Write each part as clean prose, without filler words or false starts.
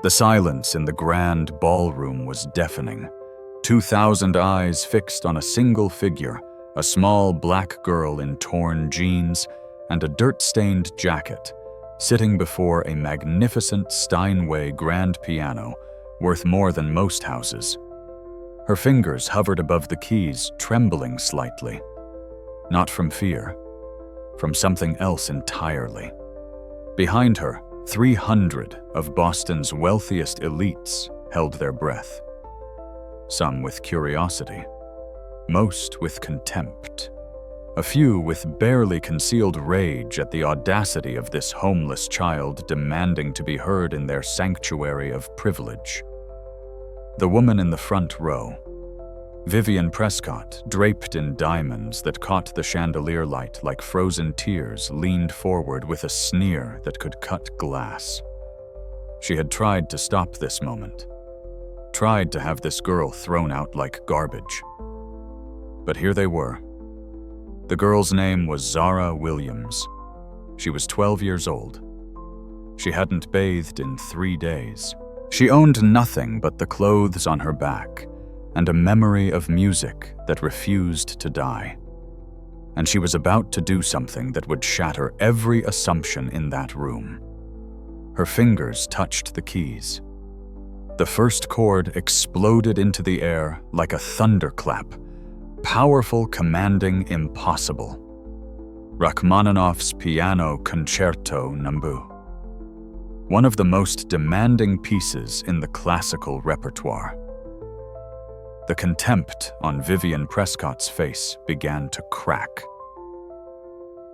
The silence in the grand ballroom was deafening. 2,000 eyes fixed on a single figure, a small black girl in torn jeans and a dirt-stained jacket, sitting before a magnificent Steinway grand piano worth more than most houses. Her fingers hovered above the keys, trembling slightly. Not from fear, from something else entirely. Behind her, 300 of Boston's wealthiest elites held their breath. Some with curiosity, most with contempt. A few with barely concealed rage at the audacity of this homeless child demanding to be heard in their sanctuary of privilege. The woman in the front row, Vivian Prescott, draped in diamonds that caught the chandelier light like frozen tears, leaned forward with a sneer that could cut glass. She had tried to stop this moment, tried to have this girl thrown out like garbage. But here they were. The girl's name was Zara Williams. She was 12 years old. She hadn't bathed in 3 days. She owned nothing but the clothes on her back and a memory of music that refused to die. And she was about to do something that would shatter every assumption in that room. Her fingers touched the keys. The first chord exploded into the air like a thunderclap, powerful, commanding, impossible. Rachmaninoff's Piano Concerto No. One of the most demanding pieces in the classical repertoire. The contempt on Vivian Prescott's face began to crack.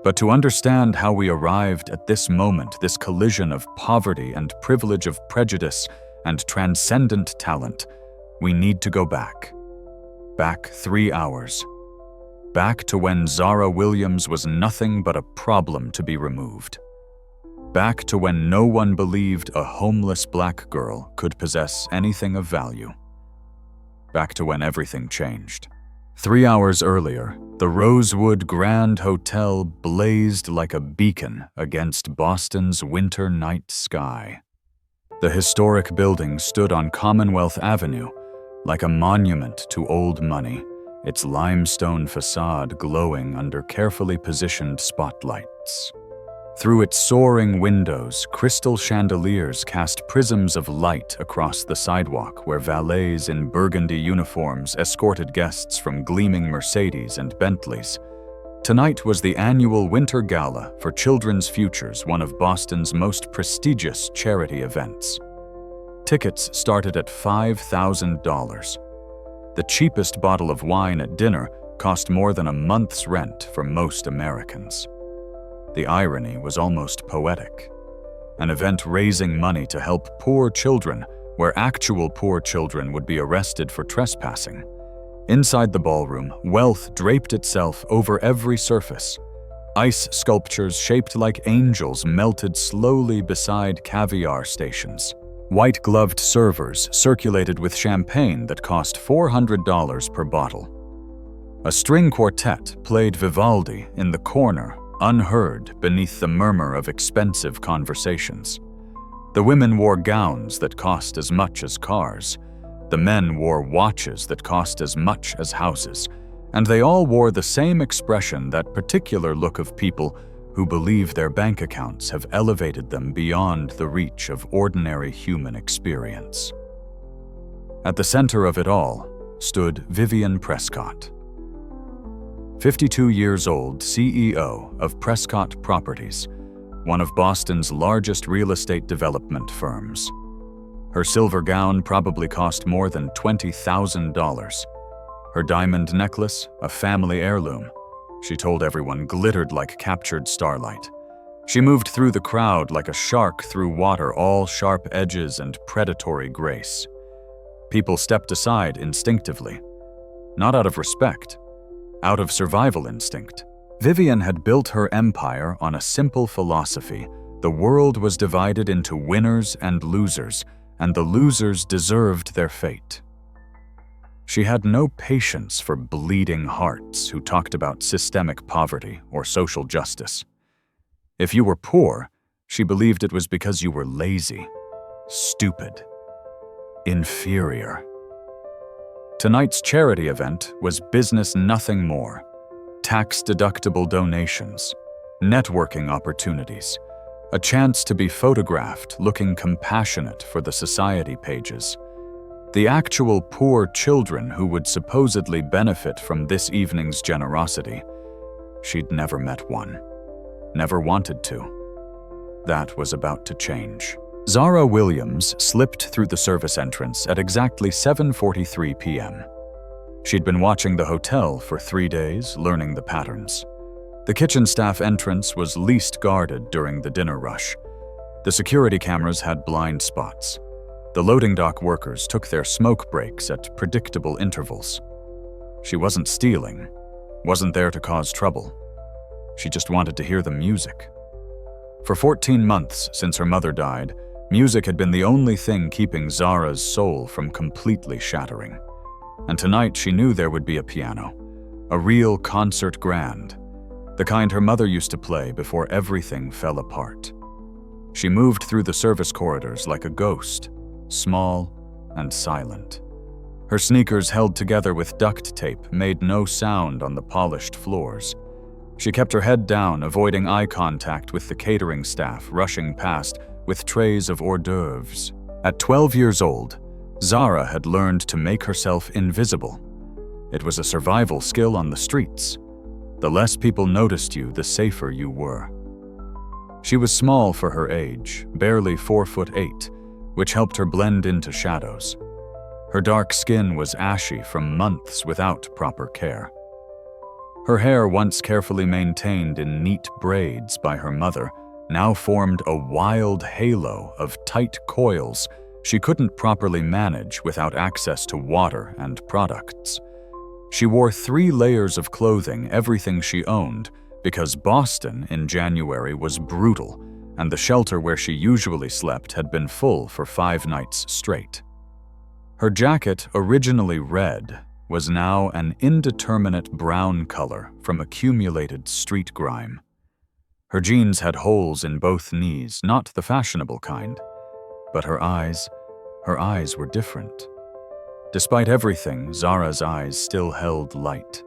But to understand how we arrived at this moment, this collision of poverty and privilege, of prejudice and transcendent talent, we need to go back. Back 3 hours. Back to when Zara Williams was nothing but a problem to be removed. Back to when no one believed a homeless black girl could possess anything of value. Back to when everything changed. 3 hours earlier, the Rosewood Grand Hotel blazed like a beacon against Boston's winter night sky. The historic building stood on Commonwealth Avenue, like a monument to old money, its limestone facade glowing under carefully positioned spotlights. Through its soaring windows, crystal chandeliers cast prisms of light across the sidewalk where valets in burgundy uniforms escorted guests from gleaming Mercedes and Bentleys. Tonight was the annual Winter Gala for Children's Futures, one of Boston's most prestigious charity events. Tickets started at $5,000. The cheapest bottle of wine at dinner cost more than a month's rent for most Americans. The irony was almost poetic. An event raising money to help poor children, where actual poor children would be arrested for trespassing. Inside the ballroom, wealth draped itself over every surface. Ice sculptures shaped like angels melted slowly beside caviar stations. White-gloved servers circulated with champagne that cost $400 per bottle. A string quartet played Vivaldi in the corner, unheard beneath the murmur of expensive conversations. The women wore gowns that cost as much as cars. The men wore watches that cost as much as houses. And they all wore the same expression, that particular look of people who believe their bank accounts have elevated them beyond the reach of ordinary human experience. At the center of it all stood Vivian Prescott. 52 years old, CEO of Prescott Properties, one of Boston's largest real estate development firms. Her silver gown probably cost more than $20,000. Her diamond necklace, a family heirloom, she told everyone, glittered like captured starlight. She moved through the crowd like a shark through water, all sharp edges and predatory grace. People stepped aside instinctively, not out of respect, out of survival instinct. Vivian had built her empire on a simple philosophy. The world was divided into winners and losers, and the losers deserved their fate. She had no patience for bleeding hearts who talked about systemic poverty or social justice. If you were poor, she believed it was because you were lazy. stupid, inferior. Tonight's charity event was business nothing more. Tax-deductible donations, networking opportunities, a chance to be photographed looking compassionate for the society pages. The actual poor children who would supposedly benefit from this evening's generosity, she'd never met one, never wanted to. That was about to change. Zara Williams slipped through the service entrance at exactly 7:43 p.m. She'd been watching the hotel for 3 days, learning the patterns. The kitchen staff entrance was least guarded during the dinner rush. The security cameras had blind spots. The loading dock workers took their smoke breaks at predictable intervals. She wasn't stealing, wasn't there to cause trouble. She just wanted to hear the music. For 14 months since her mother died, music had been the only thing keeping Zara's soul from completely shattering. And tonight she knew there would be a piano, a real concert grand, the kind her mother used to play before everything fell apart. She moved through the service corridors like a ghost, small and silent. Her sneakers held together with duct tape made no sound on the polished floors. She kept her head down, avoiding eye contact with the catering staff rushing past with trays of hors d'oeuvres. At 12 years old, Zara had learned to make herself invisible. It was a survival skill on the streets. The less people noticed you, the safer you were. She was small for her age, barely 4'8", which helped her blend into shadows. Her dark skin was ashy from months without proper care. Her hair, once carefully maintained in neat braids by her mother, now formed a wild halo of tight coils she couldn't properly manage without access to water and products. She wore 3 layers of clothing, everything she owned, because Boston in January was brutal, and the shelter where she usually slept had been full for 5 nights straight. Her jacket, originally red, was now an indeterminate brown color from accumulated street grime. Her jeans had holes in both knees, not the fashionable kind. But her eyes were different. Despite everything, Zara's eyes still held light.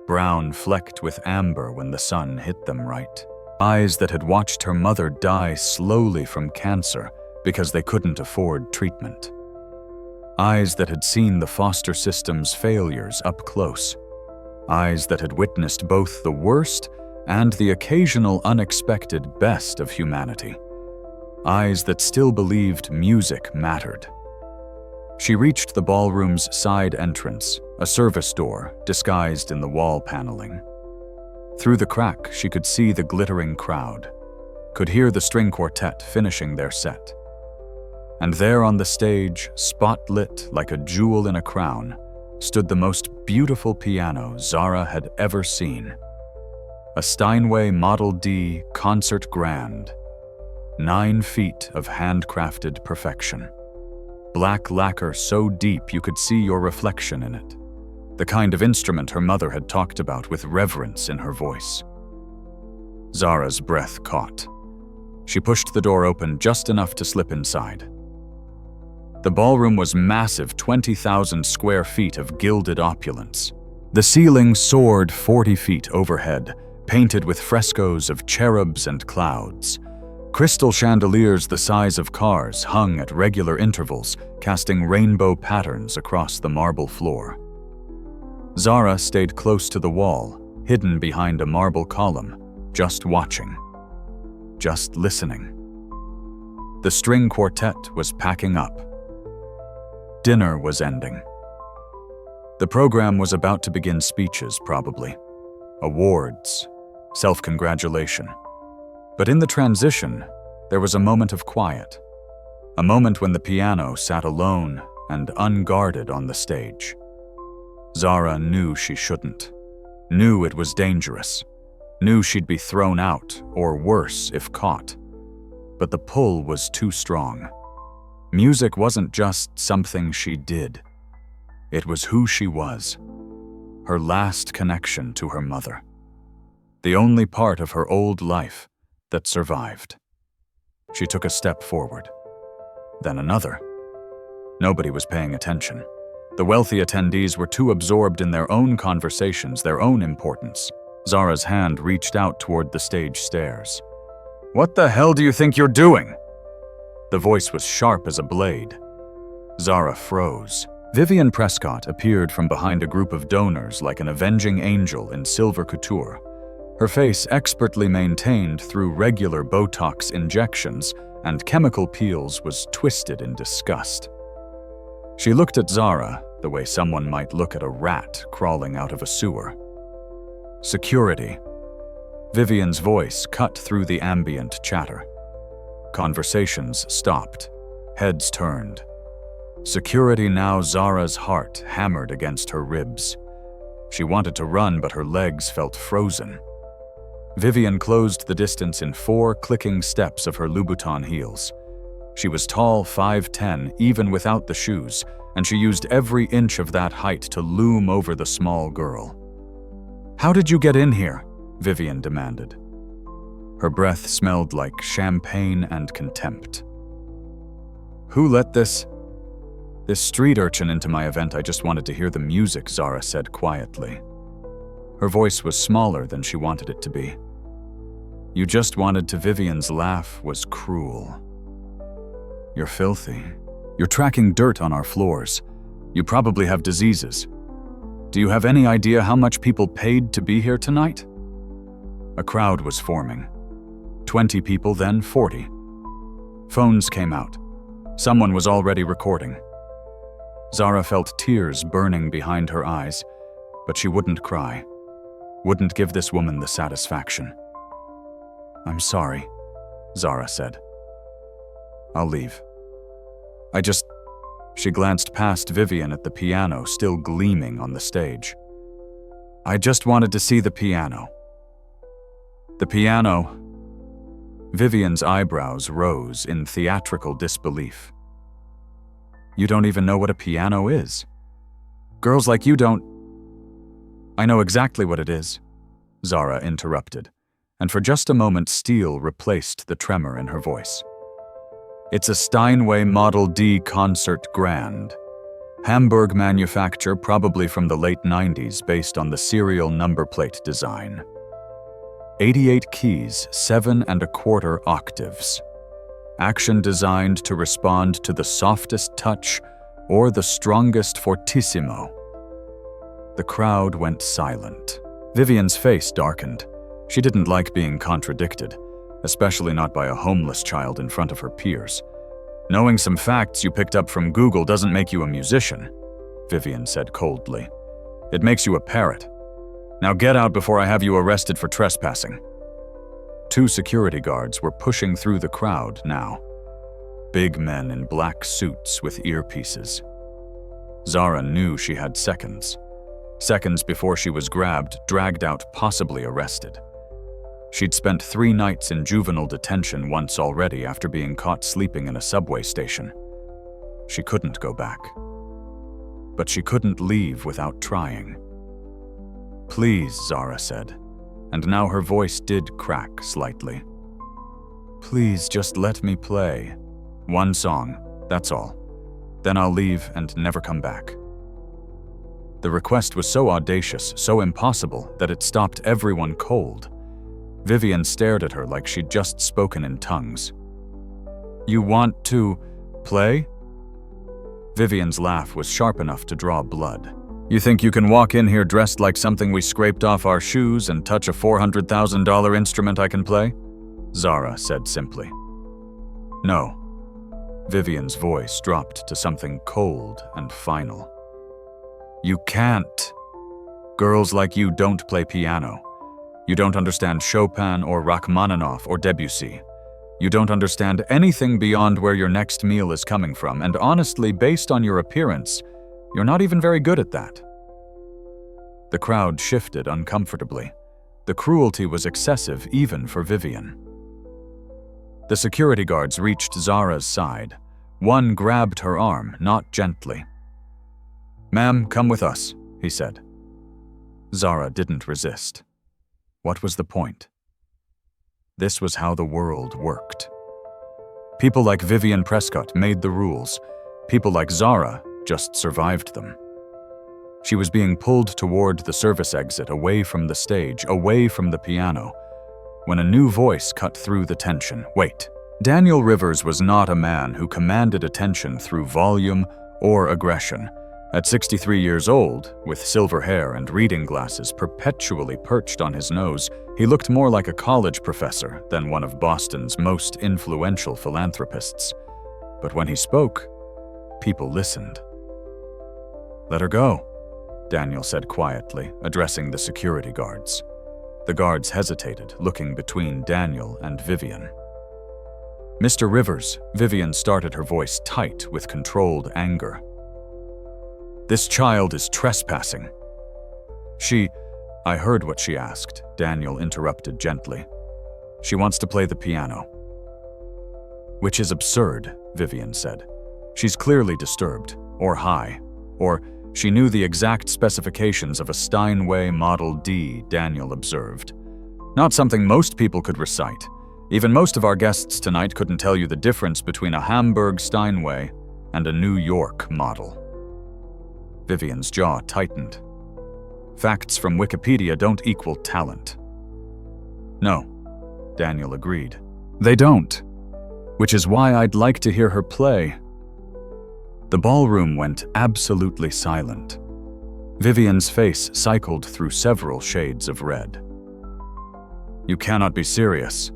Brown flecked with amber when the sun hit them right. Eyes that had watched her mother die slowly from cancer because they couldn't afford treatment. Eyes that had seen the foster system's failures up close. Eyes that had witnessed both the worst and the occasional unexpected best of humanity. Eyes that still believed music mattered. She reached the ballroom's side entrance, a service door disguised in the wall paneling. Through the crack, she could see the glittering crowd, could hear the string quartet finishing their set. And there on the stage, spotlit like a jewel in a crown, stood the most beautiful piano Zara had ever seen. A Steinway Model D Concert Grand. 9 feet of handcrafted perfection. Black lacquer so deep you could see your reflection in it. The kind of instrument her mother had talked about with reverence in her voice. Zara's breath caught. She pushed the door open just enough to slip inside. The ballroom was massive, 20,000 square feet of gilded opulence. The ceiling soared 40 feet overhead, painted with frescoes of cherubs and clouds. Crystal chandeliers the size of cars hung at regular intervals, casting rainbow patterns across the marble floor. Zara stayed close to the wall, hidden behind a marble column, just watching, just listening. The string quartet was packing up. Dinner was ending. The program was about to begin speeches, probably. Awards, self-congratulation. But in the transition, there was a moment of quiet. A moment when the piano sat alone and unguarded on the stage. Zara knew she shouldn't. Knew it was dangerous. Knew she'd be thrown out, or worse if caught. But the pull was too strong. Music wasn't just something she did. It was who she was. Her last connection to her mother. The only part of her old life that survived. She took a step forward. then another. Nobody was paying attention. The wealthy attendees were too absorbed in their own conversations, their own importance. Zara's hand reached out toward the stage stairs. "What the hell do you think you're doing?" The voice was sharp as a blade. Zara froze. Vivian Prescott appeared from behind a group of donors like an avenging angel in silver couture. Her face expertly maintained through regular Botox injections and chemical peels was twisted in disgust. She looked at Zara the way someone might look at a rat crawling out of a sewer. "Security." Vivian's voice cut through the ambient chatter. Conversations stopped. Heads turned. Security now. Zara's heart hammered against her ribs. She wanted to run, but her legs felt frozen. Vivian closed the distance in 4 clicking steps of her Louboutin heels. She was tall, 5'10", even without the shoes, and she used every inch of that height to loom over the small girl. "How did you get in here?" Vivian demanded. Her breath smelled like champagne and contempt. "Who let this street urchin into my event? I just wanted to hear the music," Zara said quietly. Her voice was smaller than she wanted it to be. "You just wanted to." Vivian's laugh was cruel. "You're filthy. You're tracking dirt on our floors. You probably have diseases. Do you have any idea how much people paid to be here tonight?" A crowd was forming. 20 people, then 40. Phones came out. Someone was already recording. Zara felt tears burning behind her eyes, but she wouldn't cry. Wouldn't give this woman the satisfaction. "I'm sorry," Zara said. "I'll leave. She glanced past Vivian at the piano still gleaming on the stage. "I just wanted to see the piano." "The piano?" Vivian's eyebrows rose in theatrical disbelief. "You don't even know what a piano is. Girls like you don't—" "I know exactly what it is," Zara interrupted, and for just a moment steel replaced the tremor in her voice. "It's a Steinway Model D Concert Grand. Hamburg manufacture, probably from the late 90s, based on the serial number plate design. 88 keys, 7¼ octaves. Action designed to respond to the softest touch or the strongest fortissimo." The crowd went silent. Vivian's face darkened. She didn't like being contradicted, especially not by a homeless child in front of her peers. "Knowing some facts you picked up from Google doesn't make you a musician," Vivian said coldly. "It makes you a parrot. Now get out before I have you arrested for trespassing." 2 security guards were pushing through the crowd now. Big men in black suits with earpieces. Zara knew she had seconds. Seconds before she was grabbed, dragged out, possibly arrested. She'd spent 3 nights in juvenile detention once already after being caught sleeping in a subway station. She couldn't go back. But she couldn't leave without trying. "Please," Zara said, and now her voice did crack slightly. "Please just let me play. 1 song, that's all. Then I'll leave and never come back." The request was so audacious, so impossible, that it stopped everyone cold. Vivian stared at her like she'd just spoken in tongues. "You want to play?" Vivian's laugh was sharp enough to draw blood. "You think you can walk in here dressed like something we scraped off our shoes and touch a $400,000 instrument I can play?" Zara said simply. "No." Vivian's voice dropped to something cold and final. "You can't. Girls like you don't play piano. You don't understand Chopin or Rachmaninoff or Debussy. You don't understand anything beyond where your next meal is coming from, and honestly, based on your appearance, you're not even very good at that." The crowd shifted uncomfortably. The cruelty was excessive even for Vivian. The security guards reached Zara's side. One grabbed her arm, not gently. "Ma'am, come with us," he said. Zara didn't resist. What was the point? This was how the world worked. People like Vivian Prescott made the rules. People like Zara just survived them. She was being pulled toward the service exit, away from the stage, away from the piano, when a new voice cut through the tension. Wait. Daniel Rivers was not a man who commanded attention through volume or aggression. At 63 years old, with silver hair and reading glasses perpetually perched on his nose, he looked more like a college professor than one of Boston's most influential philanthropists. But when he spoke, people listened. "Let her go," Daniel said quietly, addressing the security guards. The guards hesitated, looking between Daniel and Vivian. "Mr. Rivers," Vivian started, her voice tight with controlled anger. "This child is trespassing." I heard what she asked," Daniel interrupted gently. "She wants to play the piano." "Which is absurd," Vivian said. "She's clearly disturbed, or high, or she knew the exact specifications of a Steinway Model D," Daniel observed. "Not something most people could recite. Even most of our guests tonight couldn't tell you the difference between a Hamburg Steinway and a New York model." Vivian's jaw tightened. "Facts from Wikipedia don't equal talent." "No," Daniel agreed. "They don't. Which is why I'd like to hear her play." The ballroom went absolutely silent. Vivian's face cycled through several shades of red. "You cannot be serious."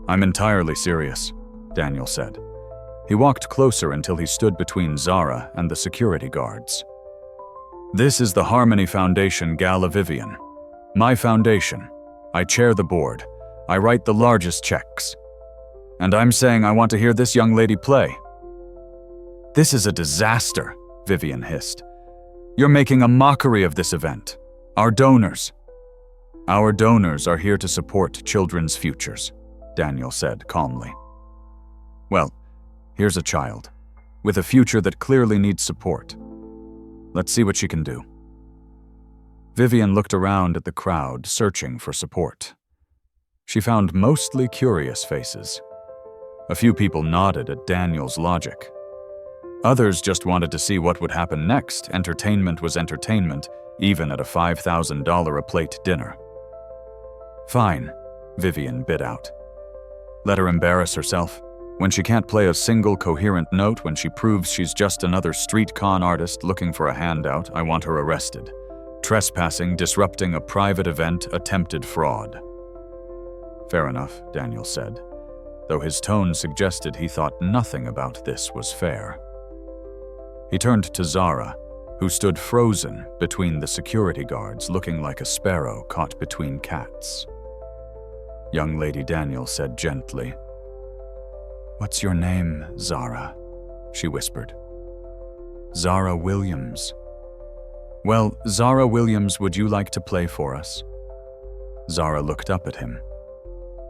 "I'm entirely serious," Daniel said. He walked closer until he stood between Zara and the security guards. "This is the Harmony Foundation Gala, Vivian. My foundation. I chair the board. I write the largest checks. And I'm saying I want to hear this young lady play." "This is a disaster," Vivian hissed. "You're making a mockery of this event. Our donors." "Our donors are here to support children's futures," Daniel said calmly. "Well, here's a child, with a future that clearly needs support. Let's see what she can do." Vivian looked around at the crowd, searching for support. She found mostly curious faces. A few people nodded at Daniel's logic. Others just wanted to see what would happen next. Entertainment was entertainment, even at a $5,000 a plate dinner. "Fine," Vivian bit out. "Let her embarrass herself. When she can't play a single coherent note, when she proves she's just another street con artist looking for a handout, I want her arrested. Trespassing, disrupting a private event, attempted fraud." "Fair enough," Daniel said, though his tone suggested he thought nothing about this was fair. He turned to Zara, who stood frozen between the security guards, looking like a sparrow caught between cats. "Young lady," Daniel said gently. "What's your name, Zara?" she whispered. "Zara Williams." "Well, Zara Williams, would you like to play for us?" Zara looked up at him.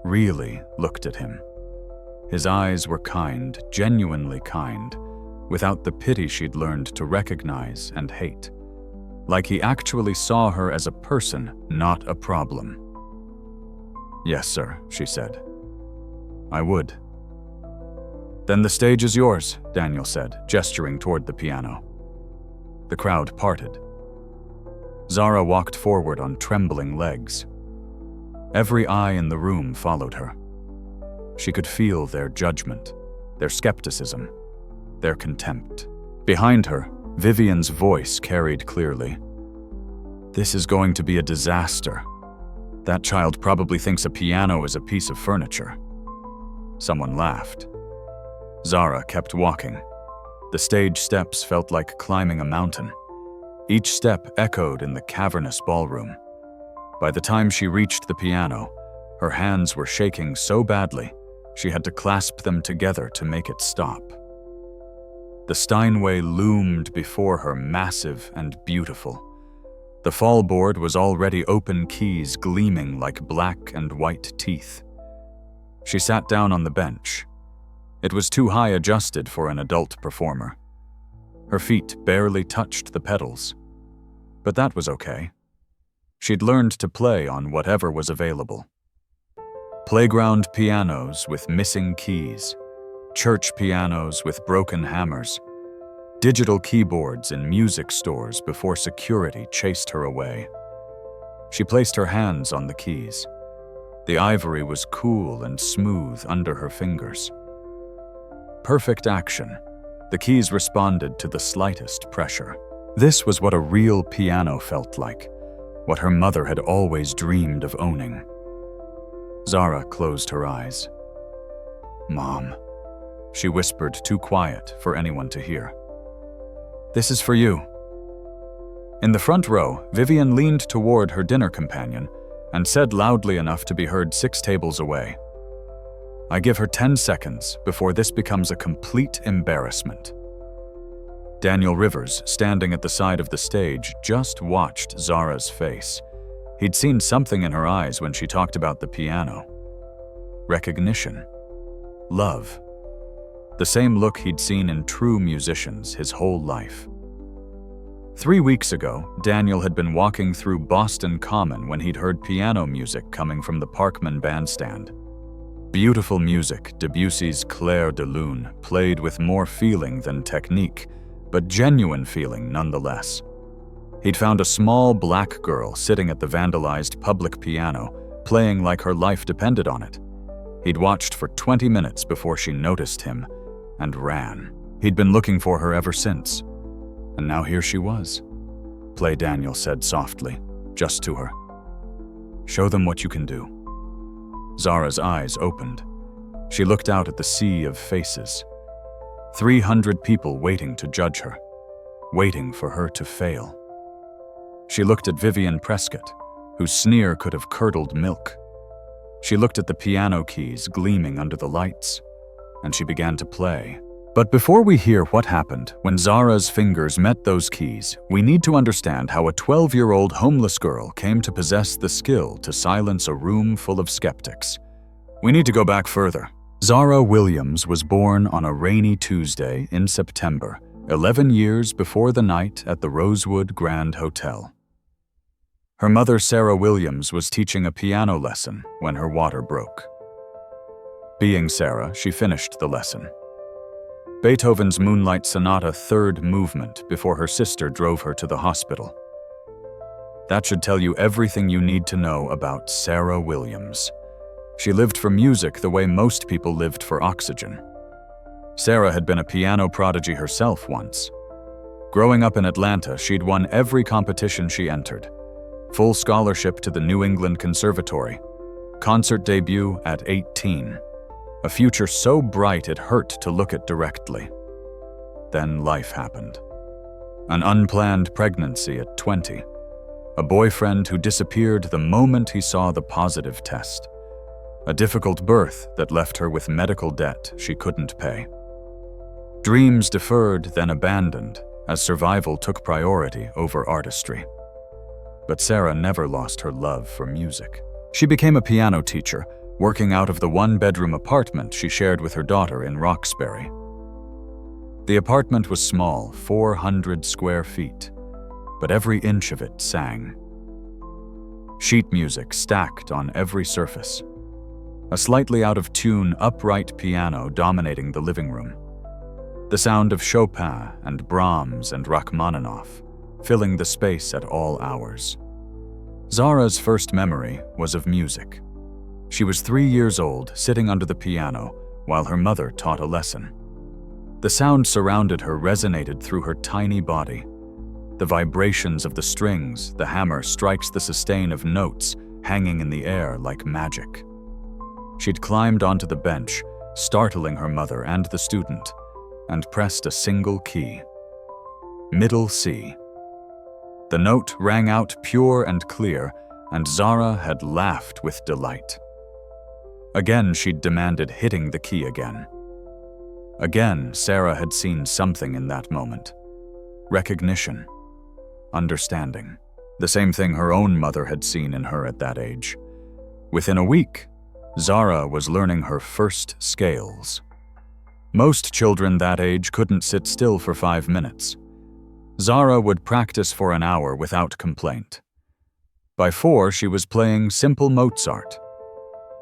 Really looked at him. His eyes were kind, genuinely kind, without the pity she'd learned to recognize and hate. Like he actually saw her as a person, not a problem. "Yes, sir," she said. "I would." "Then the stage is yours," Daniel said, gesturing toward the piano. The crowd parted. Zara walked forward on trembling legs. Every eye in the room followed her. She could feel their judgment, their skepticism, their contempt. Behind her, Vivian's voice carried clearly. "This is going to be a disaster. That child probably thinks a piano is a piece of furniture." Someone laughed. Zara kept walking. The stage steps felt like climbing a mountain. Each step echoed in the cavernous ballroom. By the time she reached the piano, her hands were shaking so badly she had to clasp them together to make it stop. The Steinway loomed before her, massive and beautiful. The fallboard was already open keys gleaming like black and white teeth. She sat down on the bench. It was too high adjusted for an adult performer. Her feet barely touched the pedals. But that was okay. She'd learned to play on whatever was available. Playground pianos with missing keys, church pianos with broken hammers, digital keyboards in music stores before security chased her away. She placed her hands on the keys. The ivory was cool and smooth under her fingers. Perfect action. The keys responded to the slightest pressure. This was what a real piano felt like, what her mother had always dreamed of owning. Zara closed her eyes. "Mom," she whispered, too quiet for anyone to hear. "This is for you." In the front row, Vivian leaned toward her dinner companion and said loudly enough to be heard 6 tables away, "I give her 10 seconds before this becomes a complete embarrassment." Daniel Rivers, standing at the side of the stage, just watched Zara's face. He'd seen something in her eyes when she talked about the piano. Recognition. Love. The same look he'd seen in true musicians his whole life. 3 weeks ago, Daniel had been walking through Boston Common when he'd heard piano music coming from the Parkman bandstand. Beautiful music, Debussy's Clair de Lune, played with more feeling than technique, but genuine feeling nonetheless. He'd found a small black girl sitting at the vandalized public piano, playing like her life depended on it. He'd watched for 20 minutes before she noticed him and ran. He'd been looking for her ever since. And now here she was. "Play," Daniel said softly, just to her. "Show them what you can do." Zara's eyes opened. She looked out at the sea of faces. 300 people waiting to judge her, waiting for her to fail. She looked at Vivian Prescott, whose sneer could have curdled milk. She looked at the piano keys gleaming under the lights, and she began to play. But before we hear what happened when Zara's fingers met those keys, we need to understand how a 12-year-old homeless girl came to possess the skill to silence a room full of skeptics. We need to go back further. Zara Williams was born on a rainy Tuesday in September, 11 years before the night at the Rosewood Grand Hotel. Her mother, Sarah Williams, was teaching a piano lesson when her water broke. Being Sarah, she finished the lesson. Beethoven's Moonlight Sonata third movement before her sister drove her to the hospital. That should tell you everything you need to know about Sarah Williams. She lived for music the way most people lived for oxygen. Sarah had been a piano prodigy herself once. Growing up in Atlanta, she'd won every competition she entered. Full scholarship to the New England Conservatory. Concert debut at 18. A future so bright it hurt to look at directly. Then life happened. An unplanned pregnancy at 20. A boyfriend who disappeared the moment he saw the positive test. A difficult birth that left her with medical debt she couldn't pay. Dreams deferred, then abandoned, as survival took priority over artistry. But Sarah never lost her love for music. She became a piano teacher, working out of the one-bedroom apartment she shared with her daughter in Roxbury. The apartment was small, 400 square feet, but every inch of it sang. Sheet music stacked on every surface. A slightly out-of-tune upright piano dominating the living room. The sound of Chopin and Brahms and Rachmaninoff, filling the space at all hours. Zara's first memory was of music. She was 3 years old, sitting under the piano, while her mother taught a lesson. The sound surrounded her resonated through her tiny body. The vibrations of the strings, the hammer strikes the sustain of notes, hanging in the air like magic. She'd climbed onto the bench, startling her mother and the student, and pressed a single key. Middle C. The note rang out pure and clear, and Zara had laughed with delight. Again, she'd demanded hitting the key again. Again, Sarah had seen something in that moment. Recognition. Understanding. The same thing her own mother had seen in her at that age. Within a week, Zara was learning her first scales. Most children that age couldn't sit still for 5 minutes. Zara would practice for an hour without complaint. By 4, she was playing simple Mozart.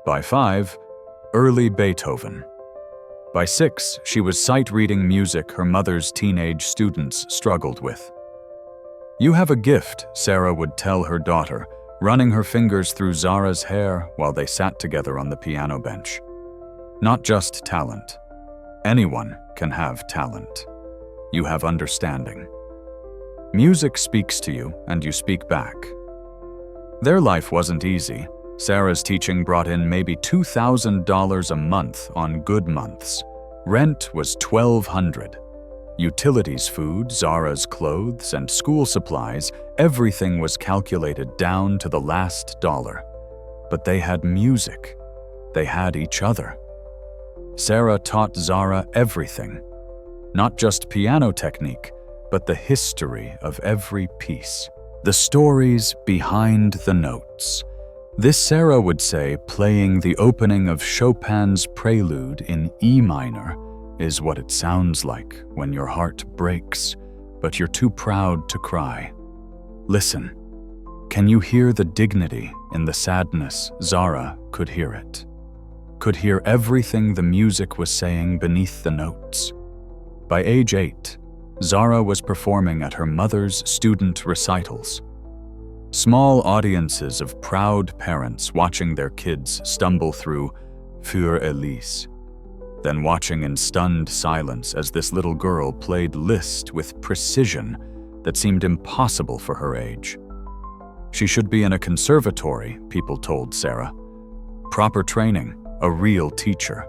By 5, early Beethoven. By 6, she was sight-reading music her mother's teenage students struggled with. "You have a gift," Sarah would tell her daughter, running her fingers through Zara's hair while they sat together on the piano bench. "Not just talent. Anyone can have talent. You have understanding. Music speaks to you, and you speak back." Their life wasn't easy. Sarah's teaching brought in maybe $2,000 a month on good months. Rent was $1,200. Utilities, food, Zara's clothes, and school supplies, everything was calculated down to the last dollar. But they had music. They had each other. Sarah taught Zara everything. Not just piano technique, but the history of every piece. The stories behind the notes. This, Sarah would say, playing the opening of Chopin's Prelude in E minor is what it sounds like when your heart breaks, but you're too proud to cry. Listen. Can you hear the dignity in the sadness? Zara could hear it. Could hear everything the music was saying beneath the notes. By age 8, Zara was performing at her mother's student recitals. Small audiences of proud parents watching their kids stumble through Für Elise, then watching in stunned silence as this little girl played Liszt with precision that seemed impossible for her age. She should be in a conservatory, people told Sarah. Proper training, a real teacher.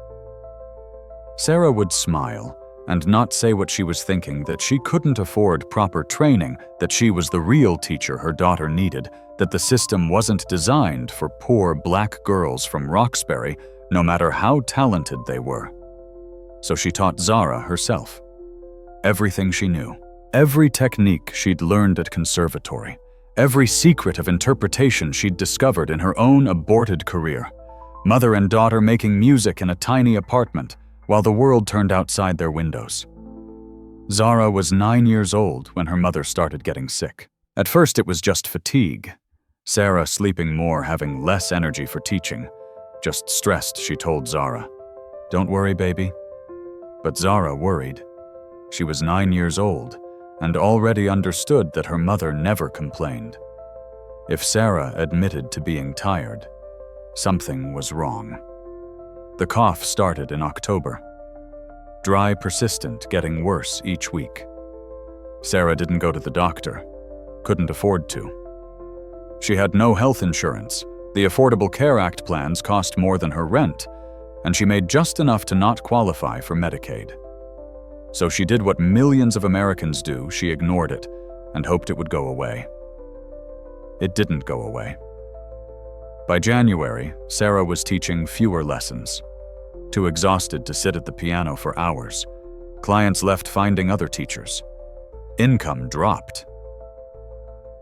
Sarah would smile and not say what she was thinking, that she couldn't afford proper training, that she was the real teacher her daughter needed, that the system wasn't designed for poor black girls from Roxbury, no matter how talented they were. So she taught Zara herself. Everything she knew, every technique she'd learned at conservatory, every secret of interpretation she'd discovered in her own aborted career. Mother and daughter making music in a tiny apartment, while the world turned outside their windows. Zara was 9 years old when her mother started getting sick. At first it was just fatigue. Sarah sleeping more, having less energy for teaching. Just stressed, she told Zara. "Don't worry, baby." But Zara worried. She was 9 years old and already understood that her mother never complained. If Sarah admitted to being tired, something was wrong. The cough started in October. Dry, persistent, getting worse each week. Sarah didn't go to the doctor. Couldn't afford to. She had no health insurance. The Affordable Care Act plans cost more than her rent, and she made just enough to not qualify for Medicaid. So she did what millions of Americans do. She ignored it and hoped it would go away. It didn't go away. By January, Sarah was teaching fewer lessons. Too exhausted to sit at the piano for hours. Clients left finding other teachers. Income dropped.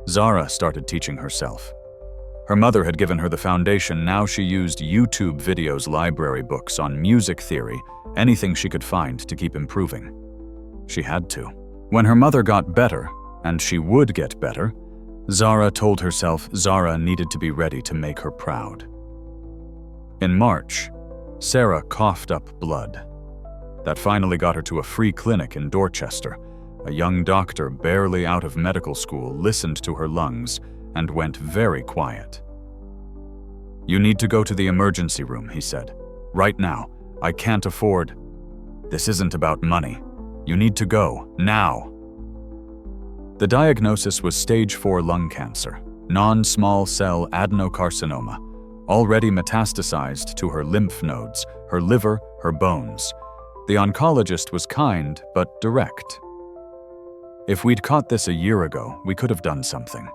Zara started teaching herself. Her mother had given her the foundation. Now she used YouTube videos, library books on music theory, anything she could find to keep improving. She had to. When her mother got better, and she would get better, Zara told herself Zara needed to be ready to make her proud. In March, Sarah coughed up blood. That finally got her to a free clinic in Dorchester. A young doctor barely out of medical school listened to her lungs and went very quiet. "You need to go to the emergency room," he said. "Right now. I can't afford. This isn't about money. You need to go, now." The diagnosis was stage 4 lung cancer, non-small cell adenocarcinoma, already metastasized to her lymph nodes, her liver, her bones. The oncologist was kind but direct. "If we'd caught this a year ago, we could have done something.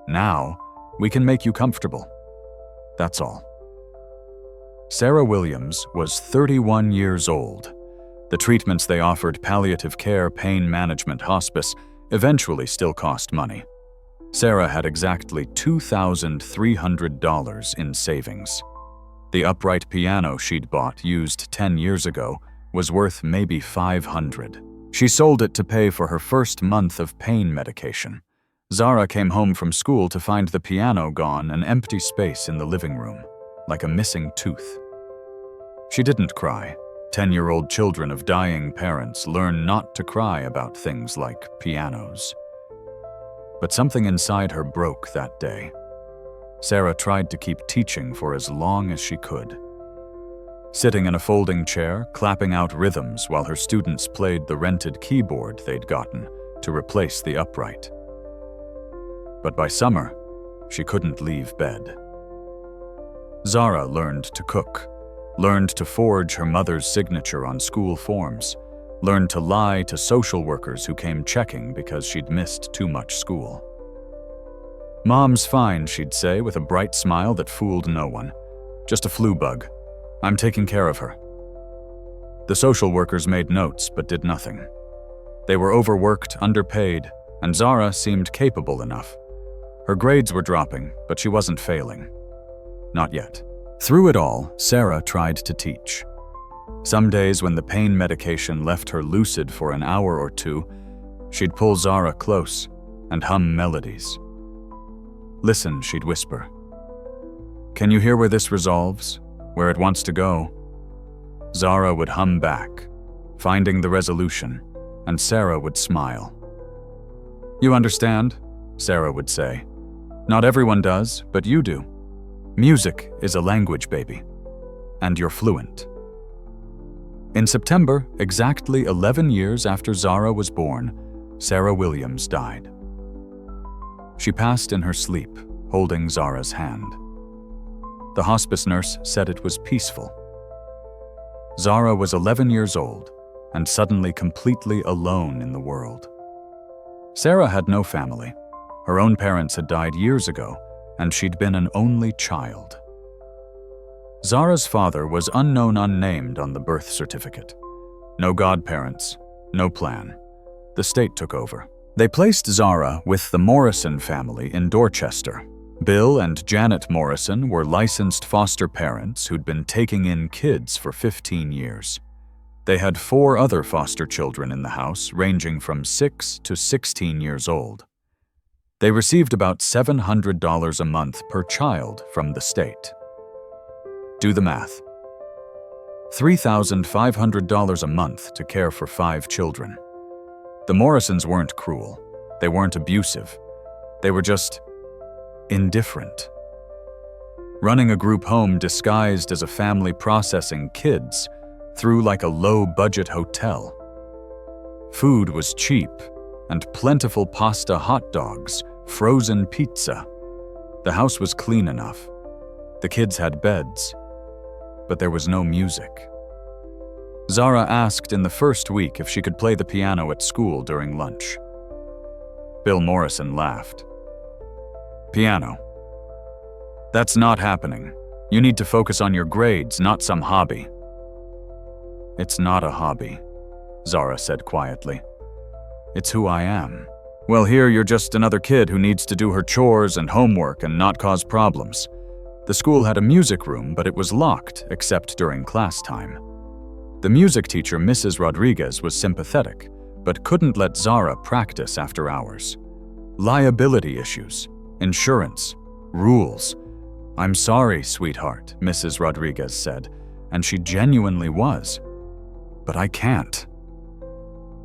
Now, we can make you comfortable. That's all." Zara Williams was 31 years old. The treatments they offered, palliative care, pain management, hospice, eventually still cost money. Sarah had exactly $2,300 in savings. The upright piano she'd bought, used 10 years ago, was worth maybe $500. She sold it to pay for her first month of pain medication. Zara came home from school to find the piano gone, an empty space in the living room. like a missing tooth. She didn't cry. 10-year-old children of dying parents learn not to cry about things like pianos. But something inside her broke that day. Sarah tried to keep teaching for as long as she could. Sitting in a folding chair, clapping out rhythms while her students played the rented keyboard they'd gotten to replace the upright. But by summer, she couldn't leave bed. Zara learned to cook, learned to forge her mother's signature on school forms, learned to lie to social workers who came checking because she'd missed too much school. "Mom's fine," she'd say with a bright smile that fooled no one. "Just a flu bug. I'm taking care of her." The social workers made notes but did nothing. They were overworked, underpaid, and Zara seemed capable enough. Her grades were dropping, but she wasn't failing. Not yet. Through it all, Sarah tried to teach. Some days when the pain medication left her lucid for an hour or two, she'd pull Zara close and hum melodies. "Listen," she'd whisper. "Can you hear where this resolves? Where it wants to go?" Zara would hum back, finding the resolution, and Sarah would smile. "You understand?" Sarah would say. "Not everyone does, but you do. Music is a language, baby. And you're fluent." In September, exactly 11 years after Zara was born, Zara Williams died. She passed in her sleep, holding Zara's hand. The hospice nurse said it was peaceful. Zara was 11 years old and suddenly completely alone in the world. Sarah had no family. Her own parents had died years ago, and she'd been an only child. Zara's father was unknown unnamed on the birth certificate. No godparents, no plan. The state took over. They placed Zara with the Morrison family in Dorchester. Bill and Janet Morrison were licensed foster parents who'd been taking in kids for 15 years. They had 4 other foster children in the house, ranging from 6 to 16 years old. They received about $700 a month per child from the state. Do the math. $3,500 a month to care for 5 children. The Morrisons weren't cruel. They weren't abusive. They were just indifferent. Running a group home disguised as a family processing kids through like a low-budget hotel. Food was cheap, and plentiful pasta hot dogs, frozen pizza. The house was clean enough. The kids had beds, but there was no music. Zara asked in the first week if she could play the piano at school during lunch. Bill Morrison laughed. "Piano? That's not happening. You need to focus on your grades, not some hobby." "It's not a hobby," Zara said quietly. "It's who I am." "Well, here you're just another kid who needs to do her chores and homework and not cause problems." The school had a music room, but it was locked except during class time. The music teacher, Mrs. Rodriguez, was sympathetic, but couldn't let Zara practice after hours. Liability issues, insurance, rules. "I'm sorry, sweetheart," Mrs. Rodriguez said, and she genuinely was. "But I can't."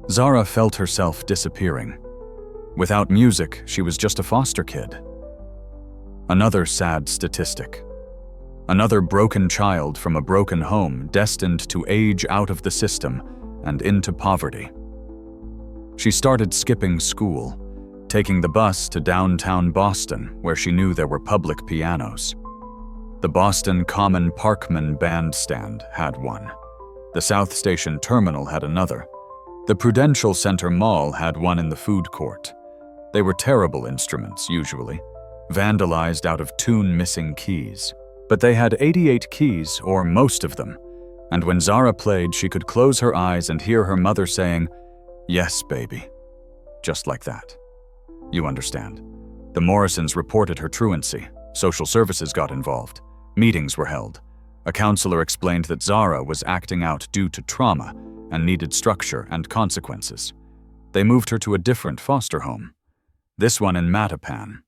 Zara felt herself disappearing. Without music, she was just a foster kid. Another sad statistic. Another broken child from a broken home destined to age out of the system and into poverty. She started skipping school, taking the bus to downtown Boston, where she knew there were public pianos. The Boston Common Parkman Bandstand had one. The South Station Terminal had another. The Prudential Center Mall had one in the food court. They were terrible instruments, usually, vandalized out of tune missing keys. But they had 88 keys, or most of them, and when Zara played, she could close her eyes and hear her mother saying, "Yes, baby." Just like that. You understand. The Morrisons reported her truancy. Social services got involved. Meetings were held. A counselor explained that Zara was acting out due to trauma and needed structure and consequences. They moved her to a different foster home. This one in Mattapan.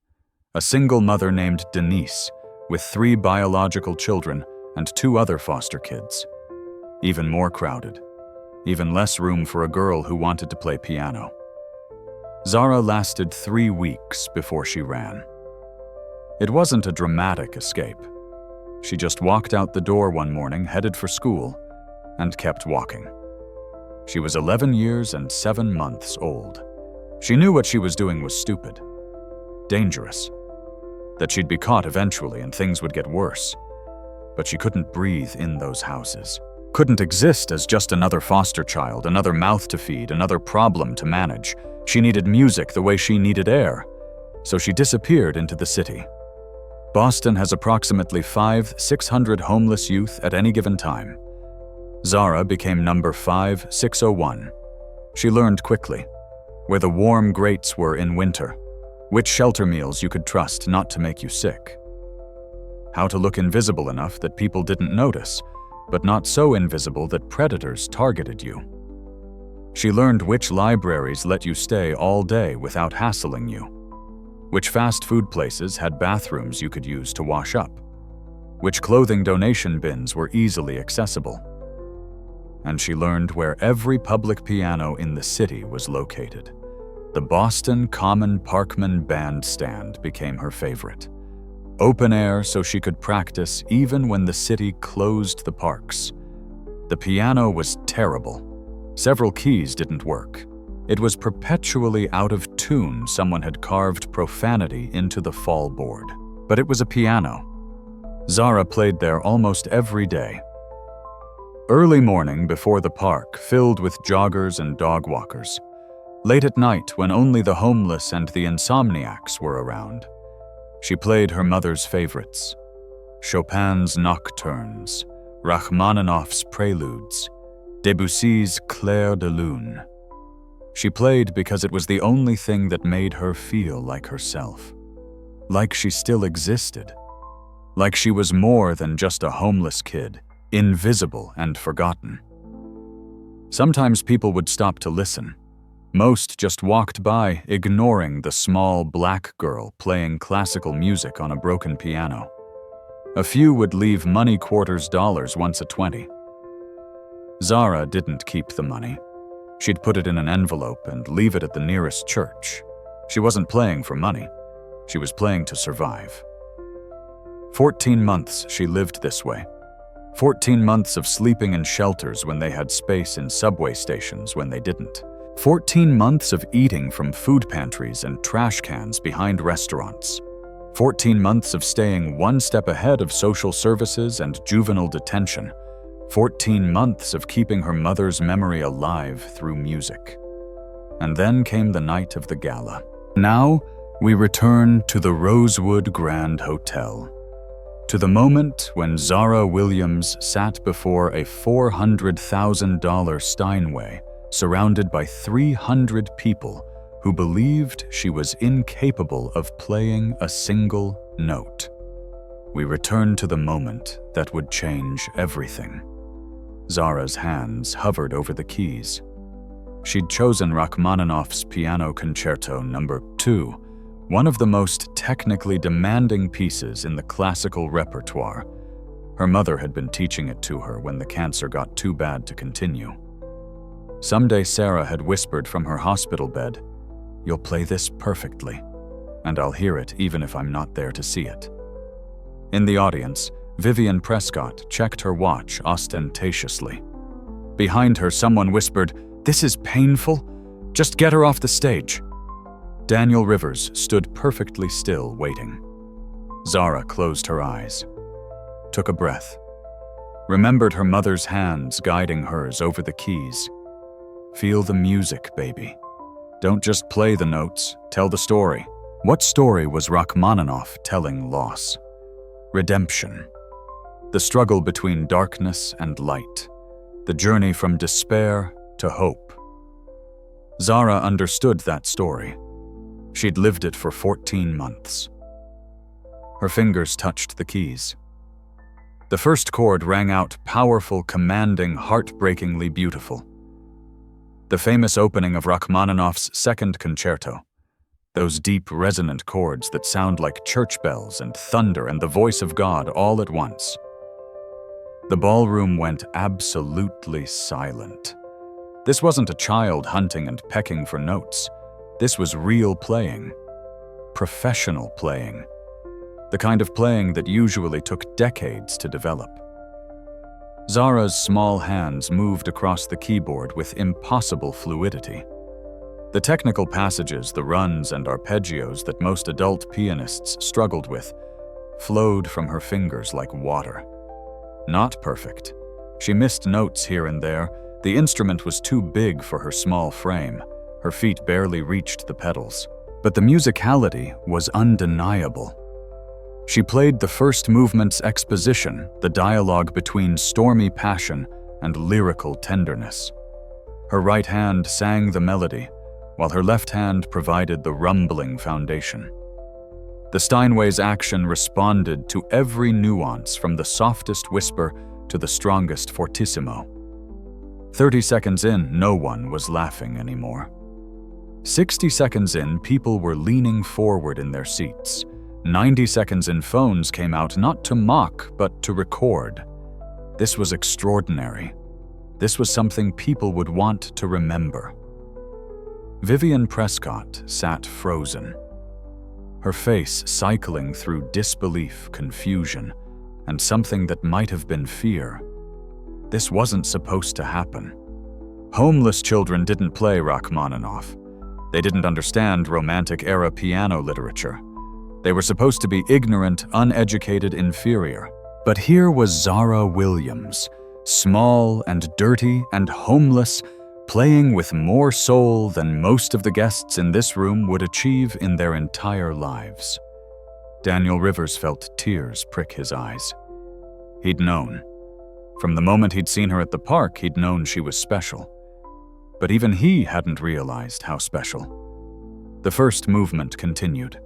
A single mother named Denise, with 3 biological children and 2 other foster kids. Even more crowded. Even less room for a girl who wanted to play piano. Zara lasted 3 weeks before she ran. It wasn't a dramatic escape. She just walked out the door one morning, headed for school, and kept walking. She was 11 years and 7 months old. She knew what she was doing was stupid, dangerous, that she'd be caught eventually and things would get worse. But she couldn't breathe in those houses. Couldn't exist as just another foster child, another mouth to feed, another problem to manage. She needed music the way she needed air. So she disappeared into the city. Boston has approximately 500-600 homeless youth at any given time. Zara became number 5601. She learned quickly where the warm grates were in winter, which shelter meals you could trust not to make you sick, how to look invisible enough that people didn't notice, but not so invisible that predators targeted you. She learned which libraries let you stay all day without hassling you, which fast food places had bathrooms you could use to wash up, which clothing donation bins were easily accessible. And she learned where every public piano in the city was located. The Boston Common Parkman Bandstand became her favorite. Open air so she could practice even when the city closed the parks. The piano was terrible. Several keys didn't work. It was perpetually out of tune. Someone had carved profanity into the fall board. But it was a piano. Zara played there almost every day. Early morning before the park, filled with joggers and dog walkers. Late at night, when only the homeless and the insomniacs were around. She played her mother's favorites. Chopin's Nocturnes, Rachmaninoff's Preludes, Debussy's Clair de Lune. She played because it was the only thing that made her feel like herself. Like she still existed. Like she was more than just a homeless kid, invisible and forgotten. Sometimes people would stop to listen. Most just walked by, ignoring the small black girl playing classical music on a broken piano. A few would leave money quarters dollars once a 20. Zara didn't keep the money. She'd put it in an envelope and leave it at the nearest church. She wasn't playing for money. She was playing to survive. 14 months she lived this way. 14 months of sleeping in shelters when they had space in subway stations when they didn't. 14 months of eating from food pantries and trash cans behind restaurants. 14 months of staying one step ahead of social services and juvenile detention. 14 months of keeping her mother's memory alive through music. And then came the night of the gala. Now, we return to the Rosewood Grand Hotel. To the moment when Zara Williams sat before a $400,000 Steinway, surrounded by 300 people who believed she was incapable of playing a single note. We return to the moment that would change everything. Zara's hands hovered over the keys. She'd chosen Rachmaninoff's Piano Concerto No. 2, one of the most technically demanding pieces in the classical repertoire. Her mother had been teaching it to her when the cancer got too bad to continue. Someday Sarah had whispered from her hospital bed, "You'll play this perfectly, and I'll hear it even if I'm not there to see it." In the audience, Vivian Prescott checked her watch ostentatiously. Behind her, someone whispered, "This is painful. Just get her off the stage." Daniel Rivers stood perfectly still, waiting. Zara closed her eyes, took a breath, remembered her mother's hands guiding hers over the keys. Feel the music, baby. Don't just play the notes, tell the story. What story was Rachmaninoff telling loss? Redemption. The struggle between darkness and light. The journey from despair to hope. Zara understood that story. She'd lived it for 14 months. Her fingers touched the keys. The first chord rang out powerful, commanding, heartbreakingly beautiful. The famous opening of Rachmaninoff's Second Concerto. Those deep, resonant chords that sound like church bells and thunder and the voice of God all at once. The ballroom went absolutely silent. This wasn't a child hunting and pecking for notes. This was real playing. Professional playing. The kind of playing that usually took decades to develop. Zara's small hands moved across the keyboard with impossible fluidity. The technical passages, the runs and arpeggios that most adult pianists struggled with, flowed from her fingers like water. Not perfect. She missed notes here and there. The instrument was too big for her small frame. Her feet barely reached the pedals. But the musicality was undeniable. She played the first movement's exposition, the dialogue between stormy passion and lyrical tenderness. Her right hand sang the melody, while her left hand provided the rumbling foundation. The Steinway's action responded to every nuance from the softest whisper to the strongest fortissimo. 30 seconds in, no one was laughing anymore. 60 seconds in, people were leaning forward in their seats. 90 seconds in, phones came out not to mock, but to record. This was extraordinary. This was something people would want to remember. Vivian Prescott sat frozen, her face cycling through disbelief, confusion, and something that might have been fear. This wasn't supposed to happen. Homeless children didn't play Rachmaninoff. They didn't understand Romantic-era piano literature. They were supposed to be ignorant, uneducated, inferior. But here was Zara Williams, small and dirty and homeless, playing with more soul than most of the guests in this room would achieve in their entire lives. Daniel Rivers felt tears prick his eyes. He'd known. From the moment he'd seen her at the park, he'd known she was special. But even he hadn't realized how special. The first movement continued.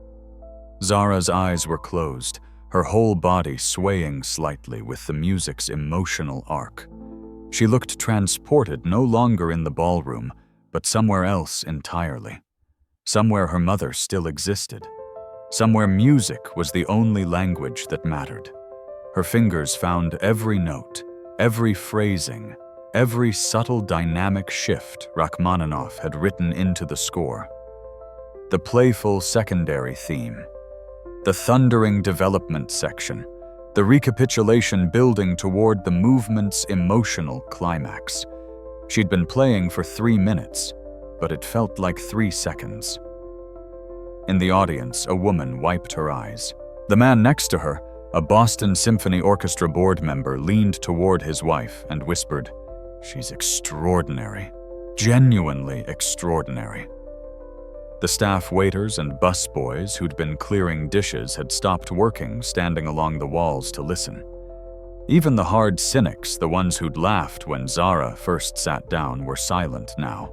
Zara's eyes were closed, her whole body swaying slightly with the music's emotional arc. She looked transported, no longer in the ballroom, but somewhere else entirely. Somewhere her mother still existed. Somewhere music was the only language that mattered. Her fingers found every note, every phrasing, every subtle dynamic shift Rachmaninoff had written into the score. The playful secondary theme, the thundering development section, the recapitulation building toward the movement's emotional climax. She'd been playing for 3 minutes, but it felt like 3 seconds. In the audience, a woman wiped her eyes. The man next to her, a Boston Symphony Orchestra board member, leaned toward his wife and whispered, "She's extraordinary, genuinely extraordinary." The staff waiters and busboys who'd been clearing dishes had stopped working, standing along the walls to listen. Even the hard cynics, the ones who'd laughed when Zara first sat down, were silent now.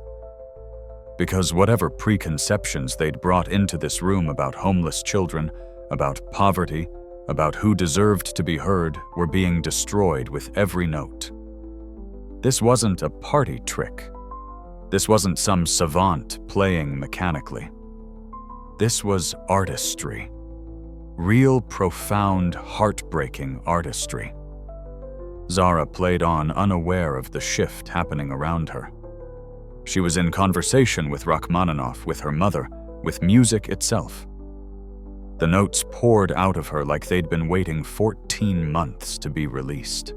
Because whatever preconceptions they'd brought into this room about homeless children, about poverty, about who deserved to be heard, were being destroyed with every note. This wasn't a party trick. This wasn't some savant playing mechanically. This was artistry. Real, profound, heartbreaking artistry. Zara played on, unaware of the shift happening around her. She was in conversation with Rachmaninoff, with her mother, with music itself. The notes poured out of her like they'd been waiting 14 months to be released.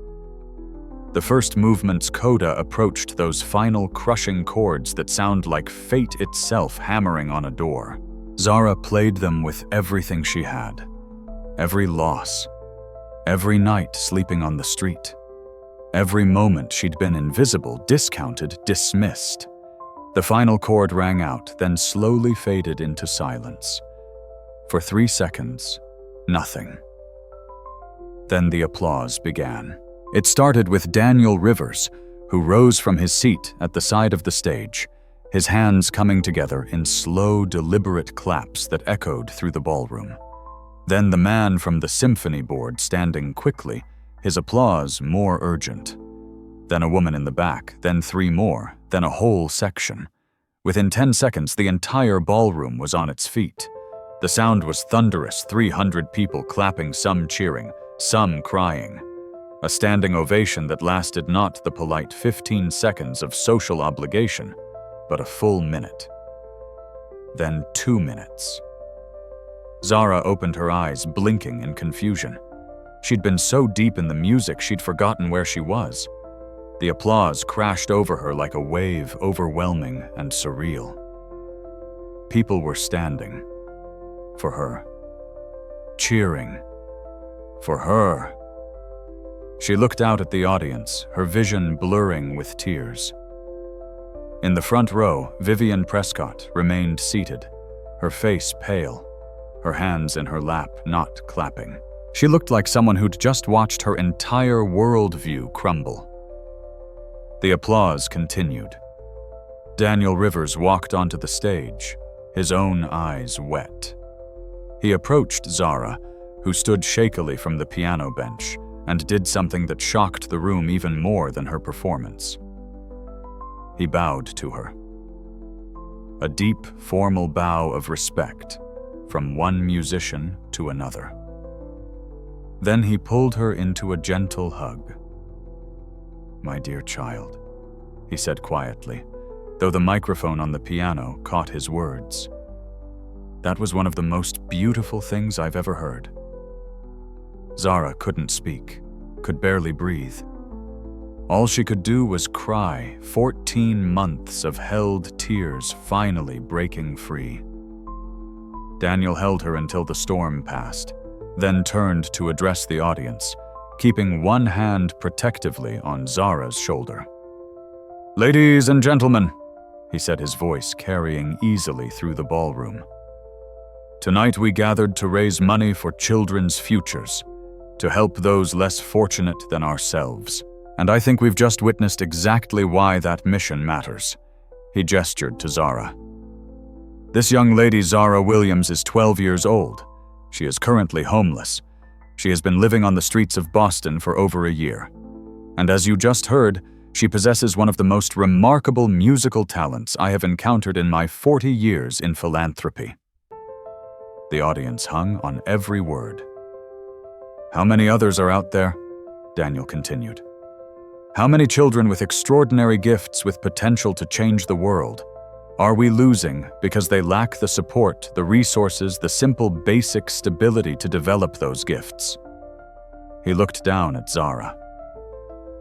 The first movement's coda approached those final crushing chords that sound like fate itself hammering on a door. Zara played them with everything she had. Every loss. Every night sleeping on the street. Every moment she'd been invisible, discounted, dismissed. The final chord rang out, then slowly faded into silence. For 3 seconds, nothing. Then the applause began. It started with Daniel Rivers, who rose from his seat at the side of the stage, his hands coming together in slow, deliberate claps that echoed through the ballroom. Then the man from the symphony board standing quickly, his applause more urgent. Then a woman in the back, then 3 more, then a whole section. Within 10 seconds, the entire ballroom was on its feet. The sound was thunderous, 300 people clapping, some cheering, some crying. A standing ovation that lasted not the polite 15 seconds of social obligation, but a full minute. Then 2 minutes. Zara opened her eyes, blinking in confusion. She'd been so deep in the music she'd forgotten where she was. The applause crashed over her like a wave, overwhelming and surreal. People were standing for her, cheering for her. She looked out at the audience, her vision blurring with tears. In the front row, Vivian Prescott remained seated, her face pale, her hands in her lap, not clapping. She looked like someone who'd just watched her entire worldview crumble. The applause continued. Daniel Rivers walked onto the stage, his own eyes wet. He approached Zara, who stood shakily from the piano bench, and did something that shocked the room even more than her performance. He bowed to her. A deep, formal bow of respect from one musician to another. Then he pulled her into a gentle hug. "My dear child," he said quietly, though the microphone on the piano caught his words. "That was one of the most beautiful things I've ever heard." Zara couldn't speak, could barely breathe. All she could do was cry, 14 months of held tears finally breaking free. Daniel held her until the storm passed, then turned to address the audience, keeping one hand protectively on Zara's shoulder. "Ladies and gentlemen," he said, his voice carrying easily through the ballroom. "Tonight we gathered to raise money for children's futures, to help those less fortunate than ourselves. And I think we've just witnessed exactly why that mission matters." He gestured to Zara. "This young lady, Zara Williams, is 12 years old. She is currently homeless. She has been living on the streets of Boston for over a year. And as you just heard, she possesses one of the most remarkable musical talents I have encountered in my 40 years in philanthropy." The audience hung on every word. "How many others are out there?" Daniel continued. "How many children with extraordinary gifts with potential to change the world are we losing because they lack the support, the resources, the simple basic stability to develop those gifts?" He looked down at Zara.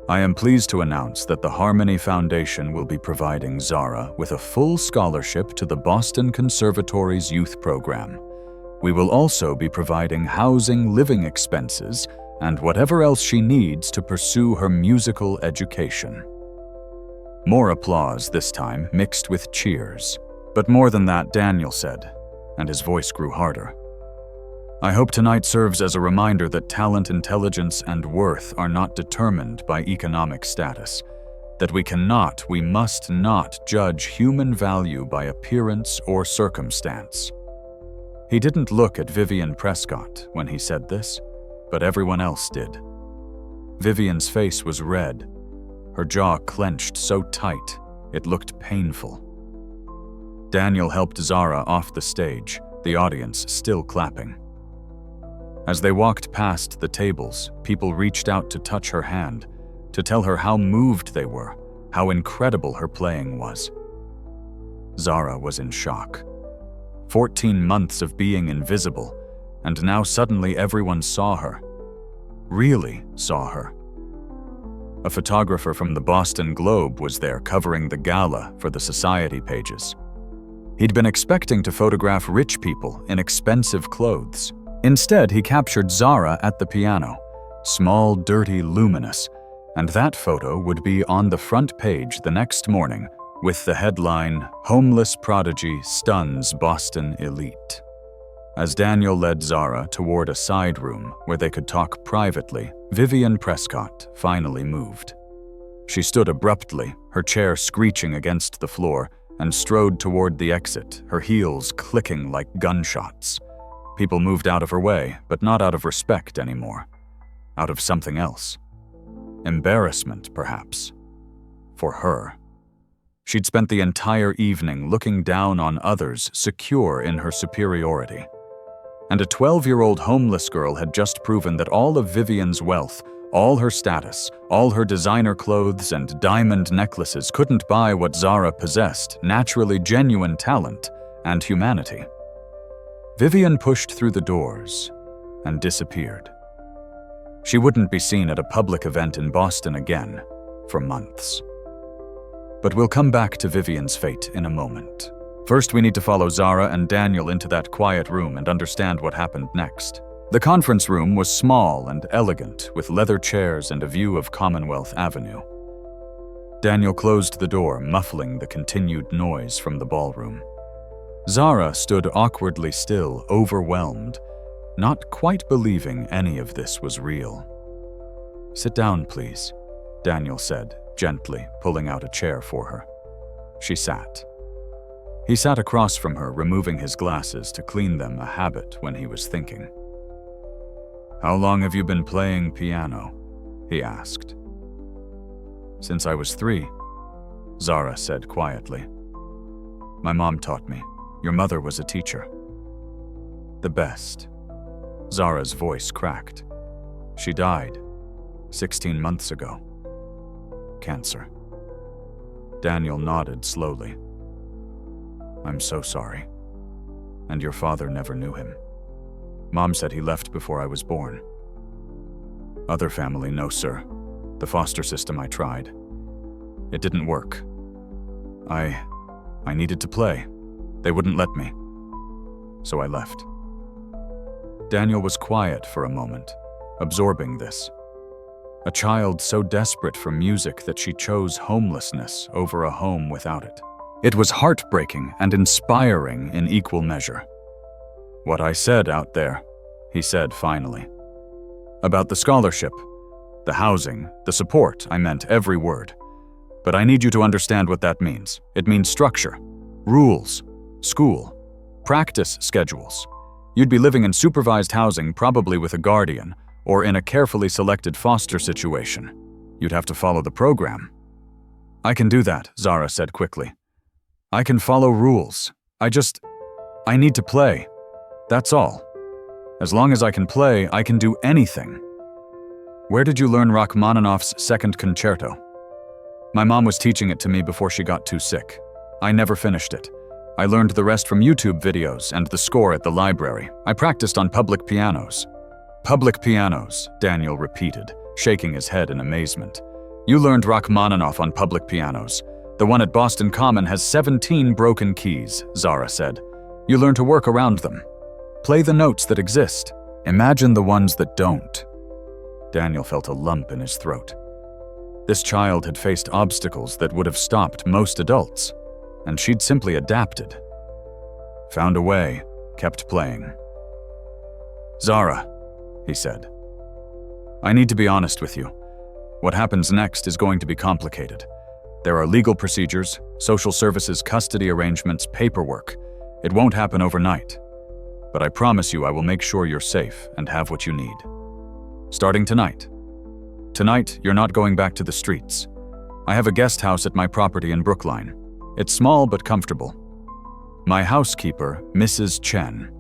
"I am pleased to announce that the Harmony Foundation will be providing Zara with a full scholarship to the Boston Conservatory's youth program. We will also be providing housing, living expenses, and whatever else she needs to pursue her musical education." More applause this time, mixed with cheers. But more than that, Daniel said, and his voice grew harder. "I hope tonight serves as a reminder that talent, intelligence, and worth are not determined by economic status, that we must not judge human value by appearance or circumstance." He didn't look at Vivian Prescott when he said this, but everyone else did. Vivian's face was red, her jaw clenched so tight it looked painful. Daniel helped Zara off the stage, the audience still clapping. As they walked past the tables, people reached out to touch her hand, to tell her how moved they were, how incredible her playing was. Zara was in shock. 14 months of being invisible, and now suddenly everyone saw her. Really saw her. A photographer from the Boston Globe was there covering the gala for the society pages. He'd been expecting to photograph rich people in expensive clothes. Instead, he captured Zara at the piano, small, dirty, luminous, and that photo would be on the front page the next morning with the headline, "Homeless Prodigy Stuns Boston Elite." As Daniel led Zara toward a side room where they could talk privately, Vivian Prescott finally moved. She stood abruptly, her chair screeching against the floor, and strode toward the exit, her heels clicking like gunshots. People moved out of her way, but not out of respect anymore. Out of something else. Embarrassment, perhaps. For her. She'd spent the entire evening looking down on others, secure in her superiority. And a 12-year-old homeless girl had just proven that all of Vivian's wealth, all her status, all her designer clothes and diamond necklaces couldn't buy what Zara possessed: naturally genuine talent and humanity. Vivian pushed through the doors and disappeared. She wouldn't be seen at a public event in Boston again for months. But we'll come back to Vivian's fate in a moment. First, we need to follow Zara and Daniel into that quiet room and understand what happened next. The conference room was small and elegant, with leather chairs and a view of Commonwealth Avenue. Daniel closed the door, muffling the continued noise from the ballroom. Zara stood awkwardly still, overwhelmed, not quite believing any of this was real. "Sit down, please," Daniel said, gently pulling out a chair for her. She sat. He sat across from her, removing his glasses to clean them, a habit when he was thinking. "How long have you been playing piano?" he asked. "Since I was 3, Zara said quietly. "My mom taught me. Your mother was a teacher." "The best." Zara's voice cracked. "She died 16 months ago. Cancer." Daniel nodded slowly. "I'm so sorry. And your father never knew him. Mom said he left before I was born." "Other family, no, sir. The foster system I tried. It didn't work. I needed to play. They wouldn't let me. So I left." Daniel was quiet for a moment, absorbing this. A child so desperate for music that she chose homelessness over a home without it. It was heartbreaking and inspiring in equal measure. "What I said out there," he said finally. "About the scholarship, the housing, the support, I meant every word. But I need you to understand what that means. It means structure, rules, school, practice schedules. You'd be living in supervised housing, probably with a guardian, or in a carefully selected foster situation. You'd have to follow the program." "I can do that," Zara said quickly. "I can follow rules. I need to play. That's all. As long as I can play, I can do anything." "Where did you learn Rachmaninoff's Second Concerto?" "My mom was teaching it to me before she got too sick. I never finished it. I learned the rest from YouTube videos and the score at the library. I practiced on public pianos." "Public pianos," Daniel repeated, shaking his head in amazement. "You learned Rachmaninoff on public pianos. The one at Boston Common has 17 broken keys," Zara said. "You learn to work around them. Play the notes that exist. Imagine the ones that don't." Daniel felt a lump in his throat. This child had faced obstacles that would have stopped most adults, and she'd simply adapted. Found a way, kept playing. "Zara," he said, "I need to be honest with you. What happens next is going to be complicated. There are legal procedures, social services, custody arrangements, paperwork. It won't happen overnight. But I promise you I will make sure you're safe and have what you need. Starting tonight. Tonight, you're not going back to the streets. I have a guest house at my property in Brookline. It's small but comfortable. My housekeeper, Mrs. Chen."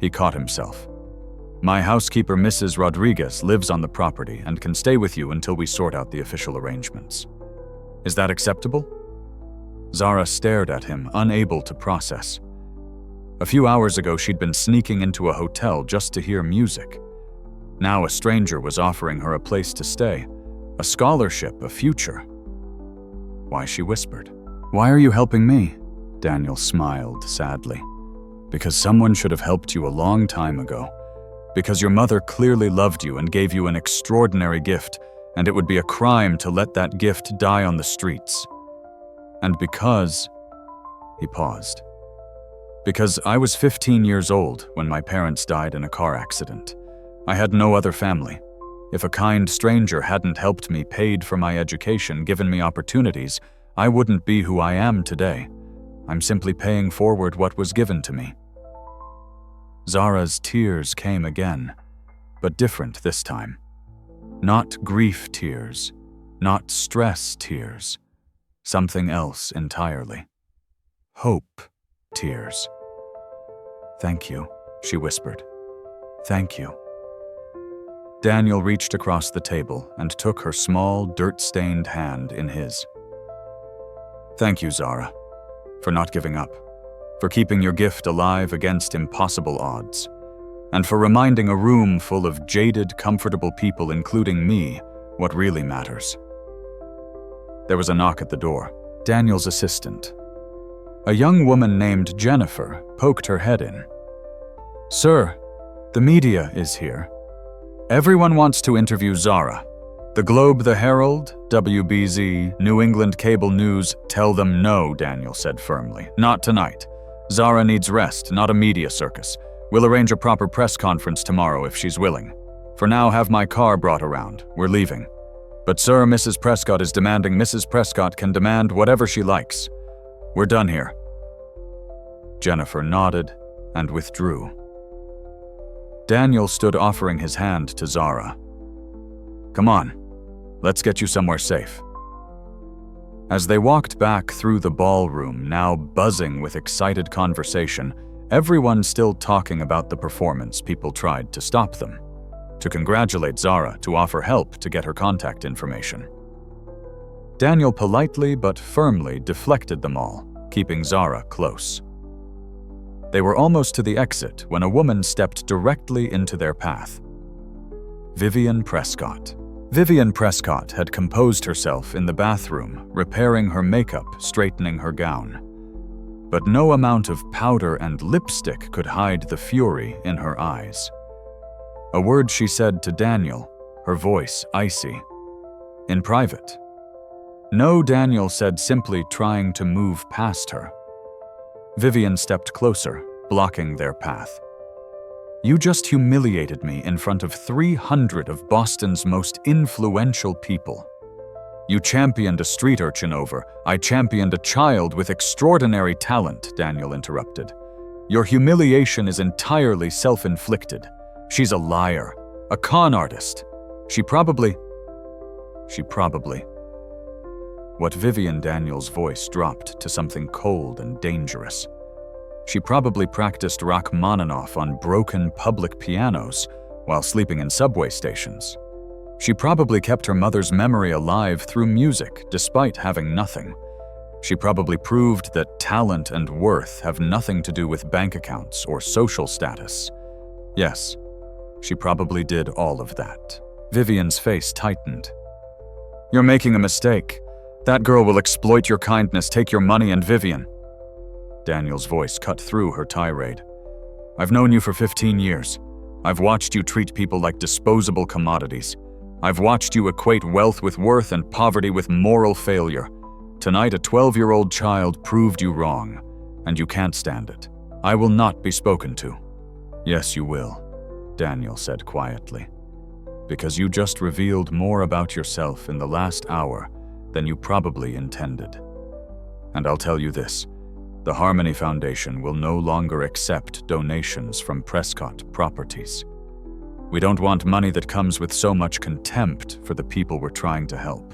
He caught himself. "My housekeeper, Mrs. Rodriguez, lives on the property and can stay with you until we sort out the official arrangements. Is that acceptable?" Zara stared at him, unable to process. A few hours ago, she'd been sneaking into a hotel just to hear music. Now a stranger was offering her a place to stay, a scholarship, a future. "Why?" she whispered. "Why are you helping me?" Daniel smiled sadly. "Because someone should have helped you a long time ago. Because your mother clearly loved you and gave you an extraordinary gift, and it would be a crime to let that gift die on the streets. And because..." He paused. "Because I was 15 years old when my parents died in a car accident. I had no other family. If a kind stranger hadn't helped me, paid for my education, given me opportunities, I wouldn't be who I am today. I'm simply paying forward what was given to me." Zara's tears came again, but different this time. Not grief tears, not stress tears, Something else entirely. Hope. Tears. "Thank you," she whispered. "Thank you." Daniel reached across the table and took her small, dirt-stained hand in his. "Thank you, Zara, for not giving up, for keeping your gift alive against impossible odds, and for reminding a room full of jaded, comfortable people, including me, what really matters." There was a knock at the door. Daniel's assistant. A young woman named Jennifer poked her head in. "Sir, the media is here. Everyone wants to interview Zara. The Globe, the Herald, WBZ, New England Cable News, tell them no," Daniel said firmly. "Not tonight. Zara needs rest, not a media circus. We'll arrange a proper press conference tomorrow if she's willing. For now, have my car brought around. We're leaving. But sir, Mrs. Prescott is demanding. Mrs. Prescott can demand whatever she likes. We're done here." Jennifer nodded and withdrew. Daniel stood offering his hand to Zara. "Come on, let's get you somewhere safe." As they walked back through the ballroom, now buzzing with excited conversation, everyone still talking about the performance, people tried to stop them, to congratulate Zara, to offer help, to get her contact information. Daniel politely but firmly deflected them all, keeping Zara close. They were almost to the exit when a woman stepped directly into their path. Vivian Prescott. Vivian Prescott had composed herself in the bathroom, repairing her makeup, straightening her gown. But no amount of powder and lipstick could hide the fury in her eyes. A word she said to Daniel, her voice icy. In private. No, Daniel said, simply trying to move past her. Vivian stepped closer, blocking their path. "You just humiliated me in front of 300 of Boston's most influential people. You championed a street urchin over. I championed a child with extraordinary talent," Daniel interrupted. "Your humiliation is entirely self-inflicted. She's a liar, a con artist. She probably... What Vivian Daniel's voice dropped to something cold and dangerous. She probably practiced Rachmaninoff on broken public pianos while sleeping in subway stations. She probably kept her mother's memory alive through music despite having nothing. She probably proved that talent and worth have nothing to do with bank accounts or social status. Yes, she probably did all of that." Vivian's face tightened. "You're making a mistake. That girl will exploit your kindness, take your money, and Vivian." Daniel's voice cut through her tirade. "I've known you for 15 years. I've watched you treat people like disposable commodities. I've watched you equate wealth with worth and poverty with moral failure. Tonight, a 12-year-old child proved you wrong, and you can't stand it. I will not be spoken to." "Yes, you will," Daniel said quietly, "because you just revealed more about yourself in the last hour than you probably intended. And I'll tell you this, the Harmony Foundation will no longer accept donations from Prescott Properties. We don't want money that comes with so much contempt for the people we're trying to help."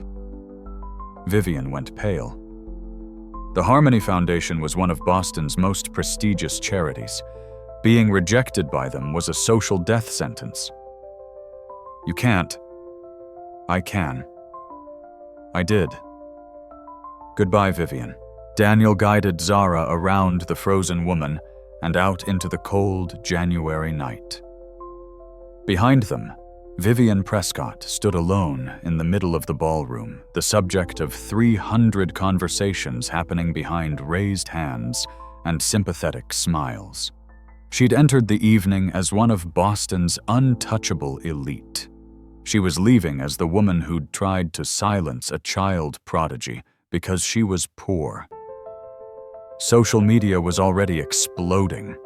Vivian went pale. The Harmony Foundation was one of Boston's most prestigious charities. Being rejected by them was a social death sentence. "You can't." "I can." "I did." "Goodbye, Vivian." Daniel guided Zara around the frozen woman and out into the cold January night. Behind them, Vivian Prescott stood alone in the middle of the ballroom, the subject of 300 conversations happening behind raised hands and sympathetic smiles. She'd entered the evening as one of Boston's untouchable elite. She was leaving as the woman who'd tried to silence a child prodigy because she was poor. Social media was already exploding.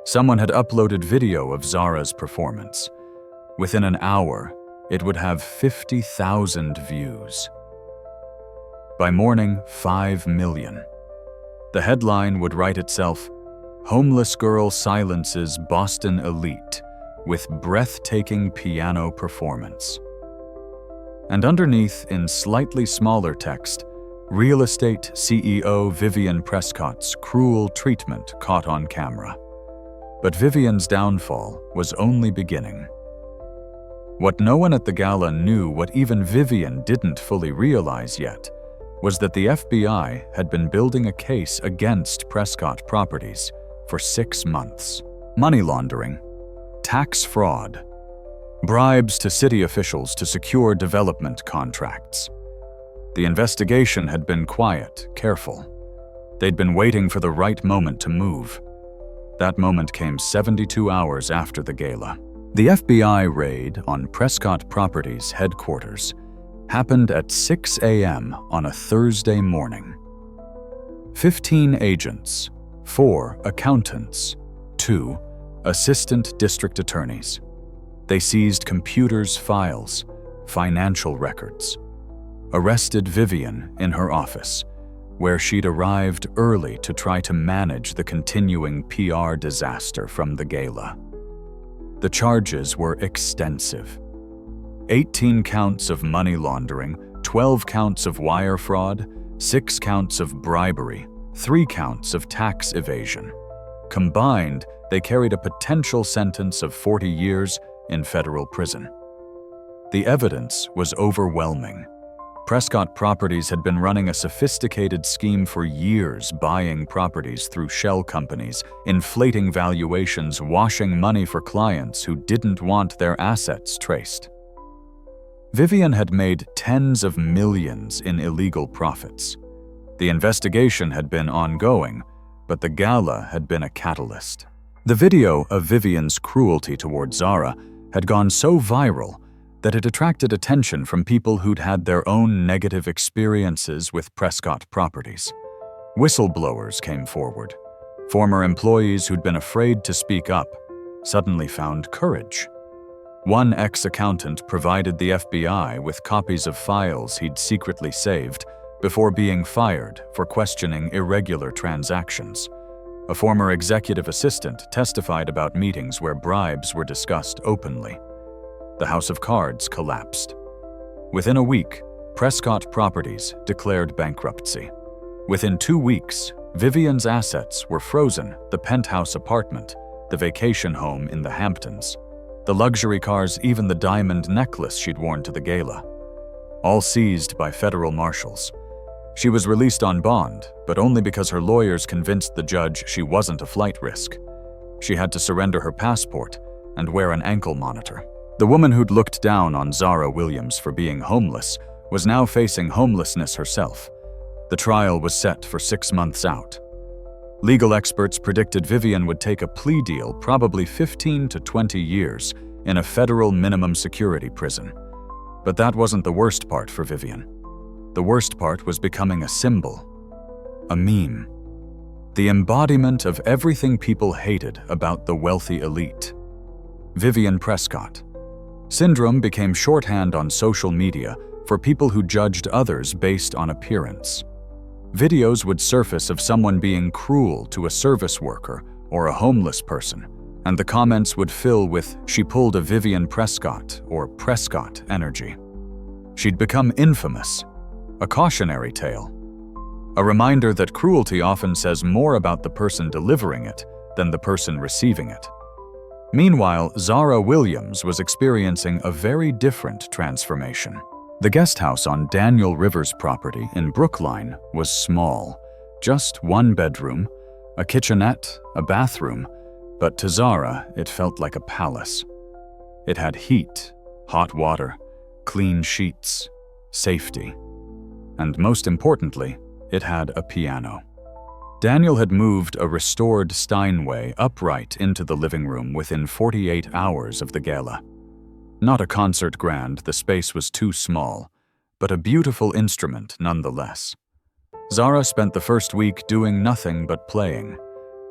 Someone had uploaded video of Zara's performance. Within an hour, it would have 50,000 views. By morning, 5 million. The headline would write itself, "Homeless Girl Silences Boston Elite with Breathtaking Piano Performance." And underneath, in slightly smaller text, real estate CEO Vivian Prescott's cruel treatment caught on camera. But Vivian's downfall was only beginning. What no one at the gala knew, what even Vivian didn't fully realize yet, was that the FBI had been building a case against Prescott Properties for 6 months. Money laundering, tax fraud, bribes to city officials to secure development contracts. The investigation had been quiet, careful. They'd been waiting for the right moment to move. That moment came 72 hours after the gala. The FBI raid on Prescott Properties headquarters happened at 6 a.m. on a Thursday morning. 15 agents, 4 accountants, 2 assistant district attorneys. They seized computers, files, financial records. Arrested Vivian in her office, where she'd arrived early to try to manage the continuing PR disaster from the gala. The charges were extensive. 18 counts of money laundering, 12 counts of wire fraud, 6 counts of bribery, 3 counts of tax evasion. Combined, they carried a potential sentence of 40 years in federal prison. The evidence was overwhelming. Prescott Properties had been running a sophisticated scheme for years, buying properties through shell companies, inflating valuations, washing money for clients who didn't want their assets traced. Vivian had made tens of millions in illegal profits. The investigation had been ongoing, but the gala had been a catalyst. The video of Vivian's cruelty toward Zara had gone so viral that it attracted attention from people who'd had their own negative experiences with Prescott Properties. Whistleblowers came forward. Former employees who'd been afraid to speak up suddenly found courage. One ex-accountant provided the FBI with copies of files he'd secretly saved before being fired for questioning irregular transactions. A former executive assistant testified about meetings where bribes were discussed openly. The house of cards collapsed. Within a week, Prescott Properties declared bankruptcy. Within 2 weeks, Vivian's assets were frozen: the penthouse apartment, the vacation home in the Hamptons, the luxury cars, even the diamond necklace she'd worn to the gala. All seized by federal marshals. She was released on bond, but only because her lawyers convinced the judge she wasn't a flight risk. She had to surrender her passport and wear an ankle monitor. The woman who'd looked down on Zara Williams for being homeless was now facing homelessness herself. The trial was set for 6 months out. Legal experts predicted Vivian would take a plea deal, probably 15 to 20 years, in a federal minimum security prison. But that wasn't the worst part for Vivian. The worst part was becoming a symbol, a meme. The embodiment of everything people hated about the wealthy elite. Vivian Prescott. Syndrome became shorthand on social media for people who judged others based on appearance. Videos would surface of someone being cruel to a service worker or a homeless person, and the comments would fill with "she pulled a Vivian Prescott" or "Prescott energy." She'd become infamous, a cautionary tale, a reminder that cruelty often says more about the person delivering it than the person receiving it. Meanwhile, Zara Williams was experiencing a very different transformation. The guest house on Daniel Rivers' property in Brookline was small, just 1 bedroom, a kitchenette, a bathroom, but to Zara it felt like a palace. It had heat, hot water, clean sheets, safety, and most importantly, it had a piano. Daniel had moved a restored Steinway upright into the living room within 48 hours of the gala. Not a concert grand, the space was too small, but a beautiful instrument nonetheless. Zara spent the first week doing nothing but playing,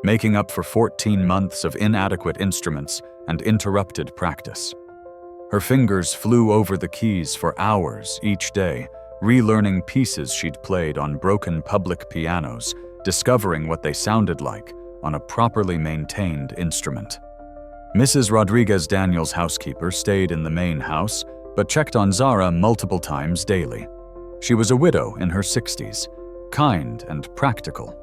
making up for 14 months of inadequate instruments and interrupted practice. Her fingers flew over the keys for hours each day, relearning pieces she'd played on broken public pianos, discovering what they sounded like on a properly maintained instrument. Mrs. Rodriguez, Daniel's housekeeper, stayed in the main house, but checked on Zara multiple times daily. She was a widow in her 60s, kind and practical.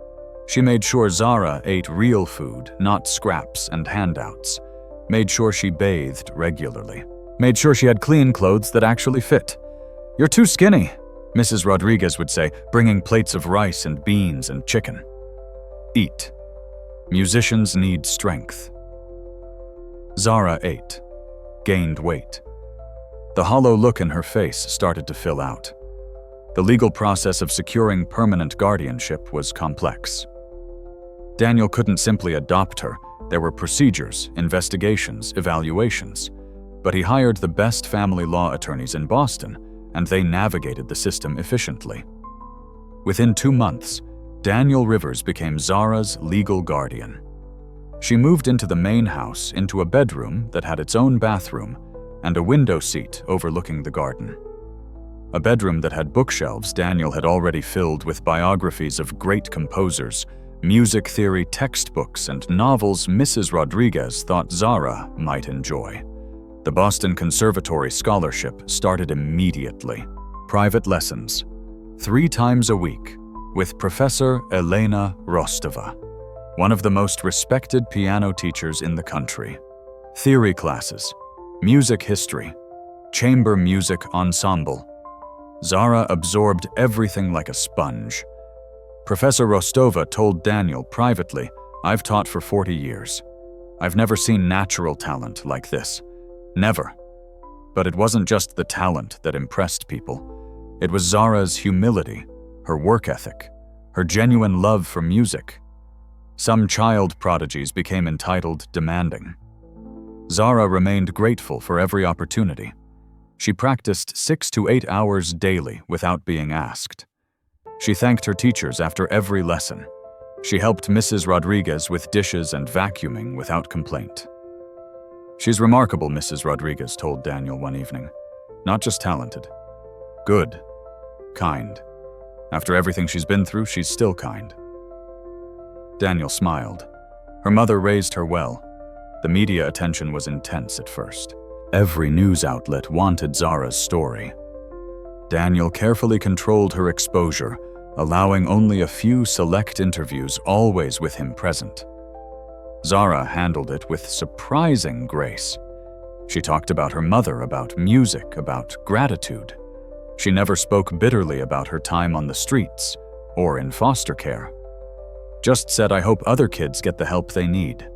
She made sure Zara ate real food, not scraps and handouts. Made sure she bathed regularly. Made sure she had clean clothes that actually fit. "You're too skinny," Mrs. Rodriguez would say, bringing plates of rice and beans and chicken. Eat. Musicians need strength. Zara ate, gained weight. The hollow look in her face started to fill out. The legal process of securing permanent guardianship was complex. Daniel couldn't simply adopt her. There were procedures, investigations, evaluations. But he hired the best family law attorneys in Boston, and they navigated the system efficiently. Within 2 months, Daniel Rivers became Zara's legal guardian. She moved into the main house, into a bedroom that had its own bathroom and a window seat overlooking the garden. A bedroom that had bookshelves Daniel had already filled with biographies of great composers, music theory textbooks, and novels Mrs. Rodriguez thought Zara might enjoy. The Boston Conservatory Scholarship started immediately. Private lessons, 3 times a week, with Professor Elena Rostova, one of the most respected piano teachers in the country. Theory classes, music history, chamber music ensemble. Zara absorbed everything like a sponge. Professor Rostova told Daniel privately, "I've taught for 40 years. I've never seen natural talent like this. Never." But it wasn't just the talent that impressed people. It was Zara's humility, her work ethic, her genuine love for music. Some child prodigies became entitled demanding. Zara remained grateful for every opportunity. She practiced 6 to 8 hours daily without being asked. She thanked her teachers after every lesson. She helped Mrs. Rodriguez with dishes and vacuuming without complaint. "She's remarkable," Mrs. Rodriguez told Daniel one evening. "Not just talented. Good. Kind. After everything she's been through, she's still kind." Daniel smiled. Her mother raised her well. The media attention was intense at first. Every news outlet wanted Zara's story. Daniel carefully controlled her exposure, allowing only a few select interviews, always with him present. Zara handled it with surprising grace. She talked about her mother, about music, about gratitude. She never spoke bitterly about her time on the streets or in foster care. Just said, "I hope other kids get the help they need."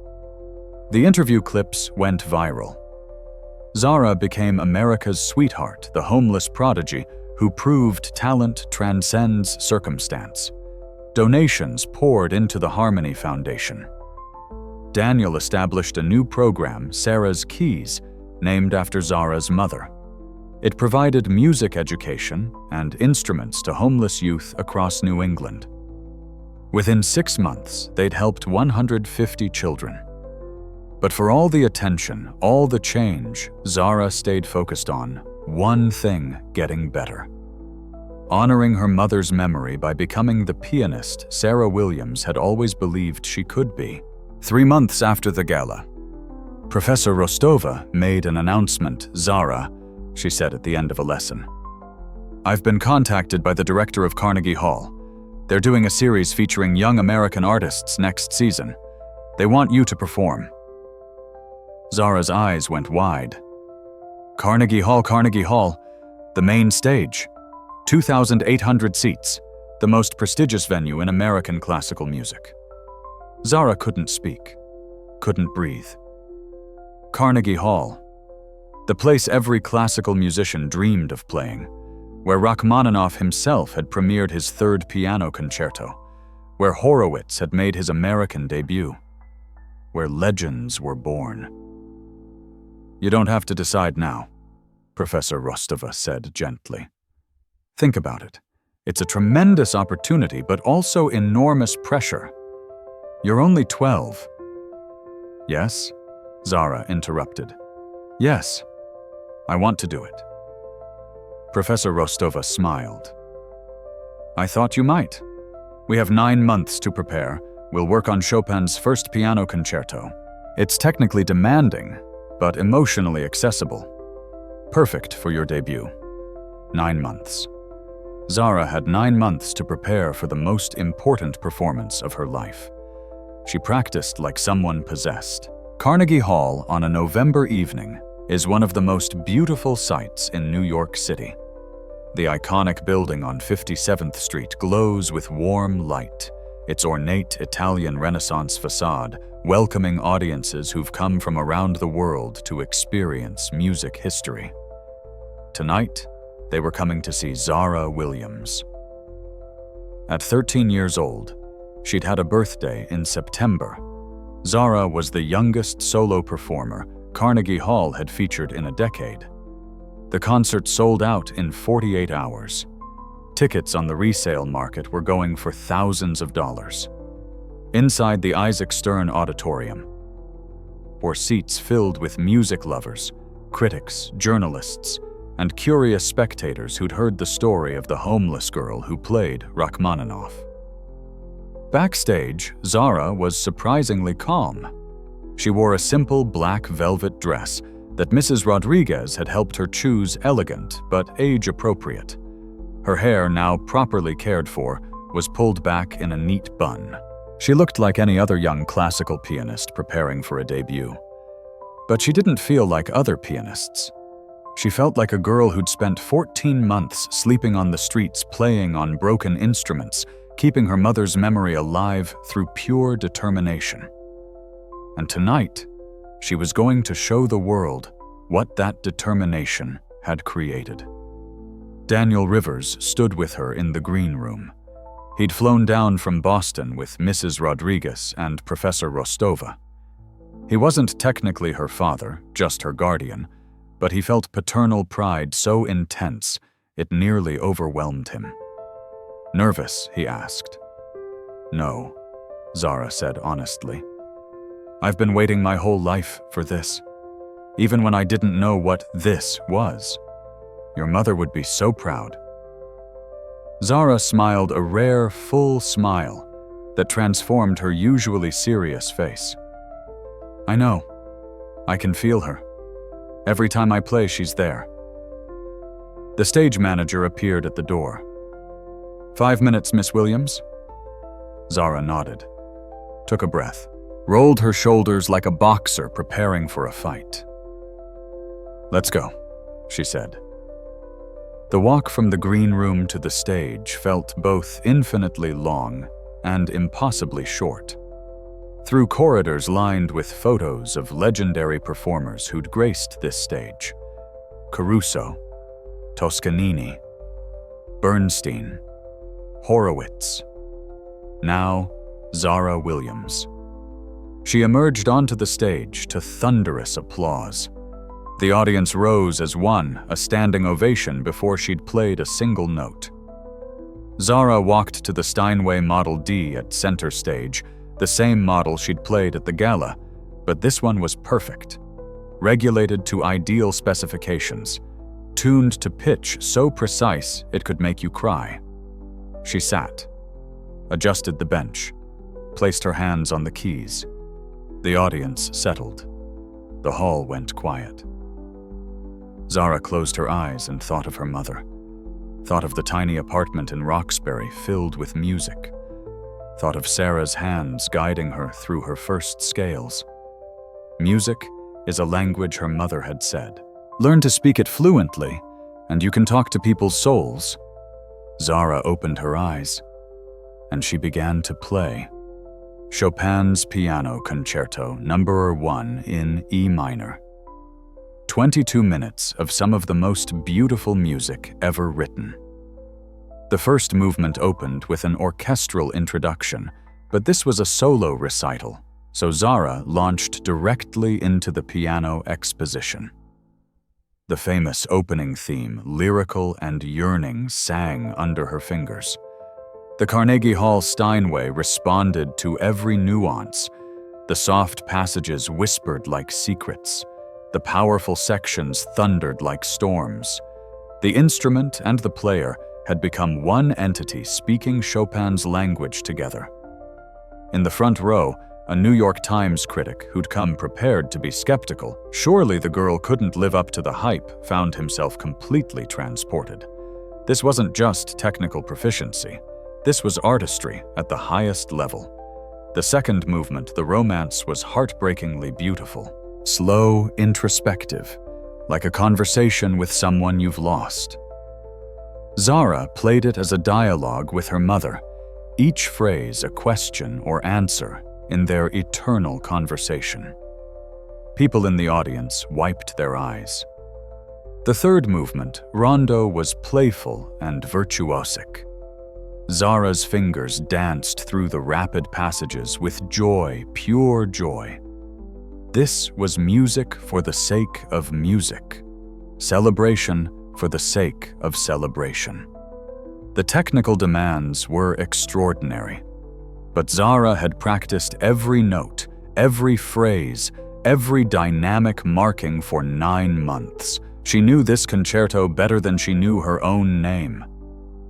The interview clips went viral. Zara became America's sweetheart, the homeless prodigy who proved talent transcends circumstance. Donations poured into the Harmony Foundation. Daniel established a new program, Sarah's Keys, named after Zara's mother. It provided music education and instruments to homeless youth across New England. Within 6 months, they'd helped 150 children. But for all the attention, all the change, Zara stayed focused on one thing: getting better. Honoring her mother's memory by becoming the pianist Zara Williams had always believed she could be. 3 months after the gala, Professor Rostova made an announcement. "Zara," she said at the end of a lesson, "I've been contacted by the director of Carnegie Hall. They're doing a series featuring young American artists next season. They want you to perform." Zara's eyes went wide. Carnegie Hall, the main stage, 2,800 seats, the most prestigious venue in American classical music. Zara couldn't speak, couldn't breathe. Carnegie Hall, the place every classical musician dreamed of playing, where Rachmaninoff himself had premiered his 3rd piano concerto, where Horowitz had made his American debut, where legends were born. "You don't have to decide now," Professor Rostova said gently. "Think about it. It's a tremendous opportunity, but also enormous pressure. You're only 12. "Yes?" Zara interrupted. "Yes. I want to do it." Professor Rostova smiled. "I thought you might. We have 9 months to prepare. We'll work on Chopin's 1st piano concerto. It's technically demanding, but emotionally accessible. Perfect for your debut. 9 months." Zara had 9 months to prepare for the most important performance of her life. She practiced like someone possessed. Carnegie Hall on a November evening is one of the most beautiful sights in New York City. The iconic building on 57th Street glows with warm light, its ornate Italian Renaissance facade welcoming audiences who've come from around the world to experience music history. Tonight, they were coming to see Zara Williams. At 13 years old, she'd had a birthday in September. Zara was the youngest solo performer Carnegie Hall had featured in a decade. The concert sold out in 48 hours. Tickets on the resale market were going for thousands of dollars. Inside the Isaac Stern Auditorium were seats filled with music lovers, critics, journalists, and curious spectators who'd heard the story of the homeless girl who played Rachmaninoff. Backstage, Zara was surprisingly calm. She wore a simple black velvet dress that Mrs. Rodriguez had helped her choose elegant but age-appropriate. Her hair, now properly cared for, was pulled back in a neat bun. She looked like any other young classical pianist preparing for a debut. But she didn't feel like other pianists. She felt like a girl who'd spent 14 months sleeping on the streets playing on broken instruments, keeping her mother's memory alive through pure determination. And tonight, she was going to show the world what that determination had created. Daniel Rivers stood with her in the green room. He'd flown down from Boston with Mrs. Rodriguez and Professor Rostova. He wasn't technically her father, just her guardian, but he felt paternal pride so intense it nearly overwhelmed him. "Nervous?" he asked. "No," Zara said honestly. "I've been waiting my whole life for this, even when I didn't know what this was. Your mother would be so proud." Zara smiled a rare, full smile that transformed her usually serious face. "I know. I can feel her. Every time I play, she's there." The stage manager appeared at the door. "5 minutes, Miss Williams?" Zara nodded, took a breath, rolled her shoulders like a boxer preparing for a fight. "Let's go," she said. The walk from the green room to the stage felt both infinitely long and impossibly short. Through corridors lined with photos of legendary performers who'd graced this stage: Caruso, Toscanini, Bernstein, Horowitz. Now, Zara Williams. She emerged onto the stage to thunderous applause. The audience rose as one, a standing ovation before she'd played a single note. Zara walked to the Steinway Model D at center stage, the same model she'd played at the Gala, but this one was perfect. Regulated to ideal specifications, tuned to pitch so precise it could make you cry. She sat, adjusted the bench, placed her hands on the keys. The audience settled. The hall went quiet. Zara closed her eyes and thought of her mother. Thought of the tiny apartment in Roxbury filled with music. Thought of Sarah's hands guiding her through her first scales. Music is a language her mother had said. Learn to speak it fluently, and you can talk to people's souls. Zara opened her eyes, and she began to play. Chopin's Piano Concerto No. 1 in E minor. 22 minutes of some of the most beautiful music ever written. The first movement opened with an orchestral introduction, but this was a solo recital, so Zara launched directly into the piano exposition. The famous opening theme, lyrical and yearning, sang under her fingers. The Carnegie Hall Steinway responded to every nuance. The soft passages whispered like secrets. The powerful sections thundered like storms. The instrument and the player had become one entity speaking Chopin's language together. In the front row, a New York Times critic who'd come prepared to be skeptical, surely the girl couldn't live up to the hype, found himself completely transported. This wasn't just technical proficiency. This was artistry at the highest level. The second movement, the romance, was heartbreakingly beautiful. Slow, introspective, like a conversation with someone you've lost. Zara played it as a dialogue with her mother, each phrase a question or answer in their eternal conversation. People in the audience wiped their eyes. The third movement, Rondo, was playful and virtuosic. Zara's fingers danced through the rapid passages with joy, pure joy. This was music for the sake of music, celebration for the sake of celebration. The technical demands were extraordinary, but Zara had practiced every note, every phrase, every dynamic marking for 9 months. She knew this concerto better than she knew her own name.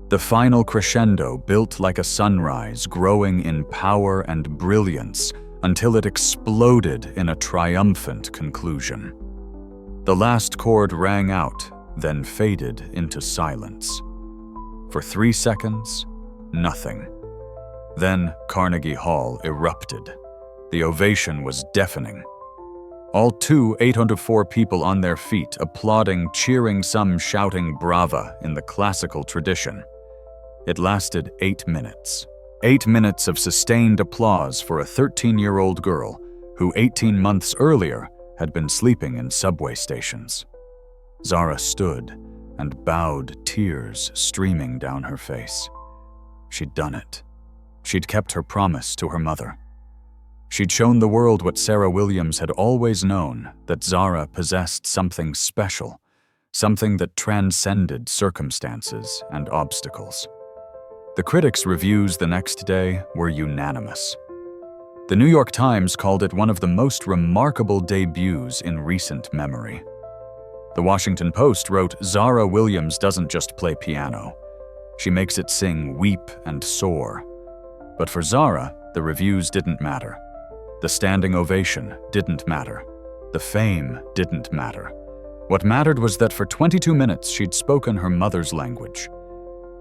The final crescendo built like a sunrise, growing in power and brilliance until it exploded in a triumphant conclusion. The last chord rang out, then faded into silence. For 3 seconds, nothing. Then Carnegie Hall erupted. The ovation was deafening. All 804 people on their feet, applauding, cheering, some shouting brava in the classical tradition. It lasted 8 minutes. 8 minutes of sustained applause for a 13-year-old girl who 18 months earlier had been sleeping in subway stations. Zara stood and bowed, tears streaming down her face. She'd done it. She'd kept her promise to her mother. She'd shown the world what Zara Williams had always known, that Zara possessed something special, something that transcended circumstances and obstacles. The critics' reviews the next day were unanimous. The New York Times called it one of the most remarkable debuts in recent memory. The Washington Post wrote, "Zara Williams doesn't just play piano. She makes it sing, weep, and soar." But for Zara, the reviews didn't matter. The standing ovation didn't matter. The fame didn't matter. What mattered was that for 22 minutes she'd spoken her mother's language.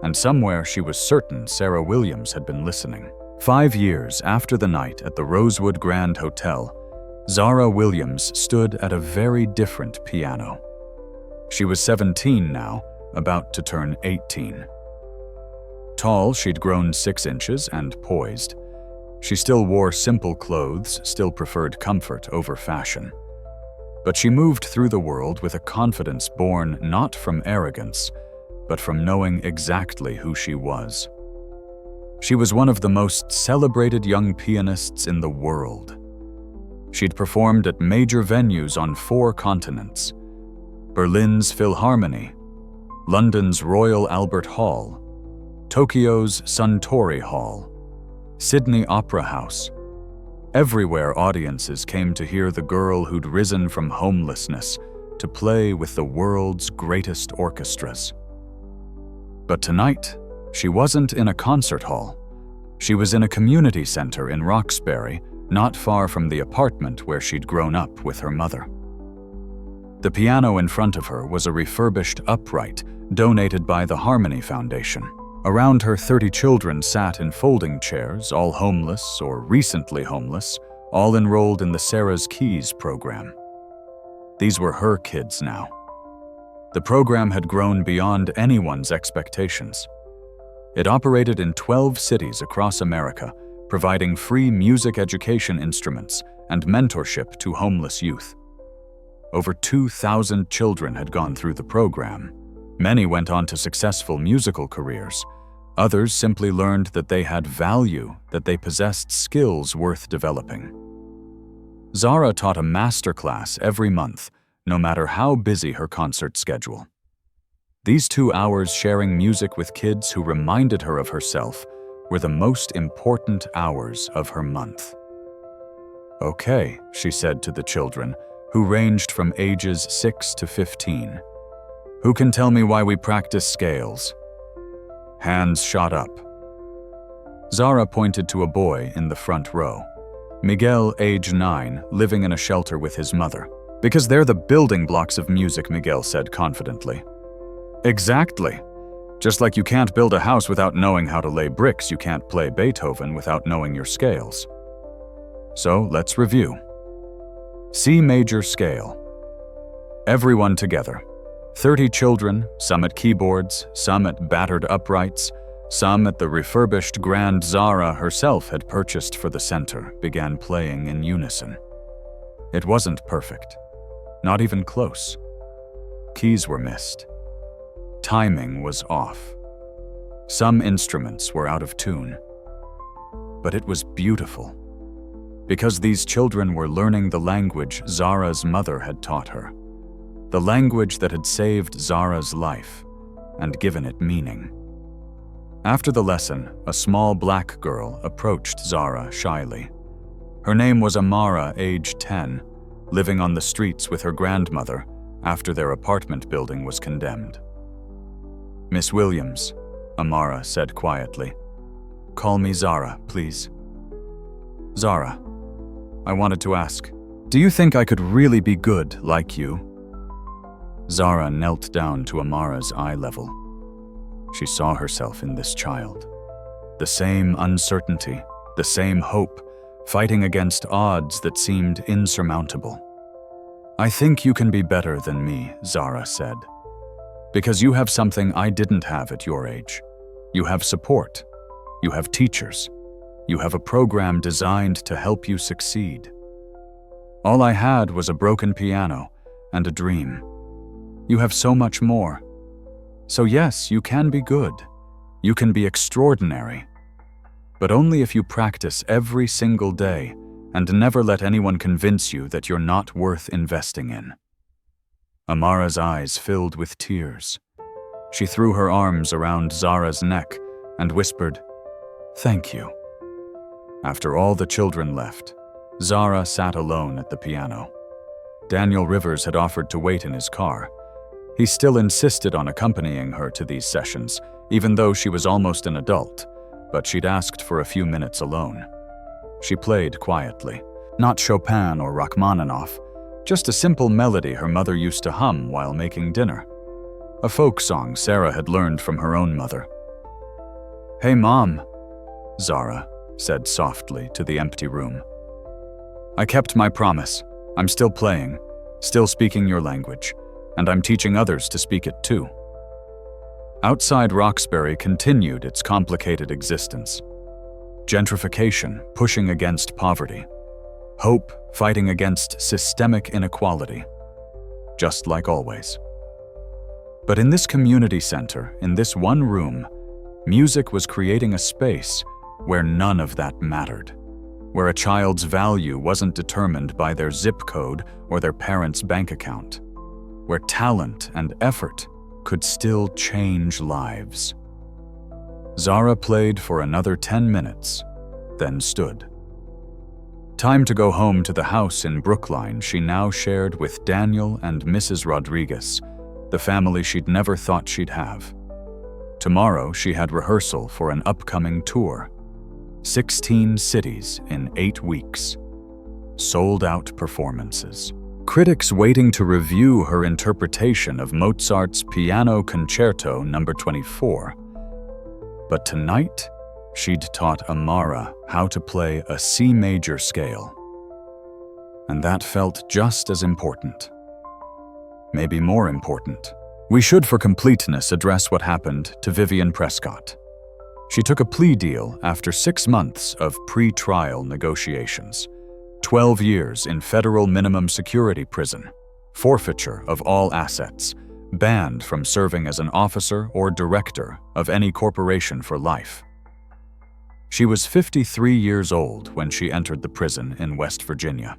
And somewhere she was certain Zara Williams had been listening. 5 years after the night at the Rosewood Grand Hotel, Zara Williams stood at a very different piano. She was 17 now, about to turn 18. Tall, she'd grown 6 inches and poised. She still wore simple clothes, still preferred comfort over fashion. But she moved through the world with a confidence born not from arrogance, but from knowing exactly who she was. She was one of the most celebrated young pianists in the world. She'd performed at major venues on 4 continents: Berlin's Philharmonie, London's Royal Albert Hall, Tokyo's Suntory Hall, Sydney Opera House. Everywhere audiences came to hear the girl who'd risen from homelessness to play with the world's greatest orchestras. But tonight, she wasn't in a concert hall. She was in a community center in Roxbury, not far from the apartment where she'd grown up with her mother. The piano in front of her was a refurbished upright donated by the Harmony Foundation. Around her, 30 children sat in folding chairs, all homeless or recently homeless, all enrolled in the Sarah's Keys program. These were her kids now. The program had grown beyond anyone's expectations. It operated in 12 cities across America, providing free music education instruments and mentorship to homeless youth. Over 2,000 children had gone through the program. Many went on to successful musical careers. Others simply learned that they had value, that they possessed skills worth developing. Zara taught a master class every month, no matter how busy her concert schedule. These 2 hours sharing music with kids who reminded her of herself were the most important hours of her month. "Okay," she said to the children, who ranged from ages 6 to 15. "Who can tell me why we practice scales?" Hands shot up. Zara pointed to a boy in the front row. Miguel, age 9, living in a shelter with his mother. "Because they're the building blocks of music," Miguel said confidently. "Exactly. Just like you can't build a house without knowing how to lay bricks, you can't play Beethoven without knowing your scales. So let's review. C major scale. Everyone together. 30 children, some at keyboards, some at battered uprights, some at the refurbished grand Zara herself had purchased for the center, began playing in unison. It wasn't perfect. Not even close. Keys were missed. Timing was off. Some instruments were out of tune. But it was beautiful, because these children were learning the language Zara's mother had taught her, the language that had saved Zara's life and given it meaning. After the lesson, a small black girl approached Zara shyly. Her name was Amara, age 10, living on the streets with her grandmother after their apartment building was condemned. "Miss Williams," Amara said quietly. "Call me Zara, please." "Zara, I wanted to ask, do you think I could really be good like you?" Zara knelt down to Amara's eye level. She saw herself in this child. The same uncertainty, the same hope, fighting against odds that seemed insurmountable. "I think you can be better than me," Zara said. "Because you have something I didn't have at your age. You have support. You have teachers. You have a program designed to help you succeed. All I had was a broken piano and a dream. You have so much more. So yes, you can be good. You can be extraordinary. But only if you practice every single day and never let anyone convince you that you're not worth investing in." Amara's eyes filled with tears. She threw her arms around Zara's neck and whispered, "Thank you." After all the children left, Zara sat alone at the piano. Daniel Rivers had offered to wait in his car. He still insisted on accompanying her to these sessions, even though she was almost an adult, but she'd asked for a few minutes alone. She played quietly, not Chopin or Rachmaninoff, just a simple melody her mother used to hum while making dinner. A folk song Sarah had learned from her own mother. "Hey, Mom," Zara said softly to the empty room. "I kept my promise. I'm still playing, still speaking your language, and I'm teaching others to speak it too." Outside Roxbury continued its complicated existence. Gentrification pushing against poverty. Hope fighting against systemic inequality. Just like always. But in this community center, in this one room, music was creating a space where none of that mattered, where a child's value wasn't determined by their zip code or their parents' bank account, where talent and effort could still change lives. Zara played for another 10 minutes, then stood. Time to go home to the house in Brookline she now shared with Daniel and Mrs. Rodriguez, the family she'd never thought she'd have. Tomorrow she had rehearsal for an upcoming tour. 16 cities in 8 weeks. Sold-out performances. Critics waiting to review her interpretation of Mozart's Piano Concerto No. 24. But tonight, she'd taught Amara how to play a C major scale. And that felt just as important. Maybe more important. We should, for completeness, address what happened to Vivian Prescott. She took a plea deal after 6 months of pre-trial negotiations. 12 years in federal minimum security prison, forfeiture of all assets, banned from serving as an officer or director of any corporation for life. She was 53 years old when she entered the prison in West Virginia.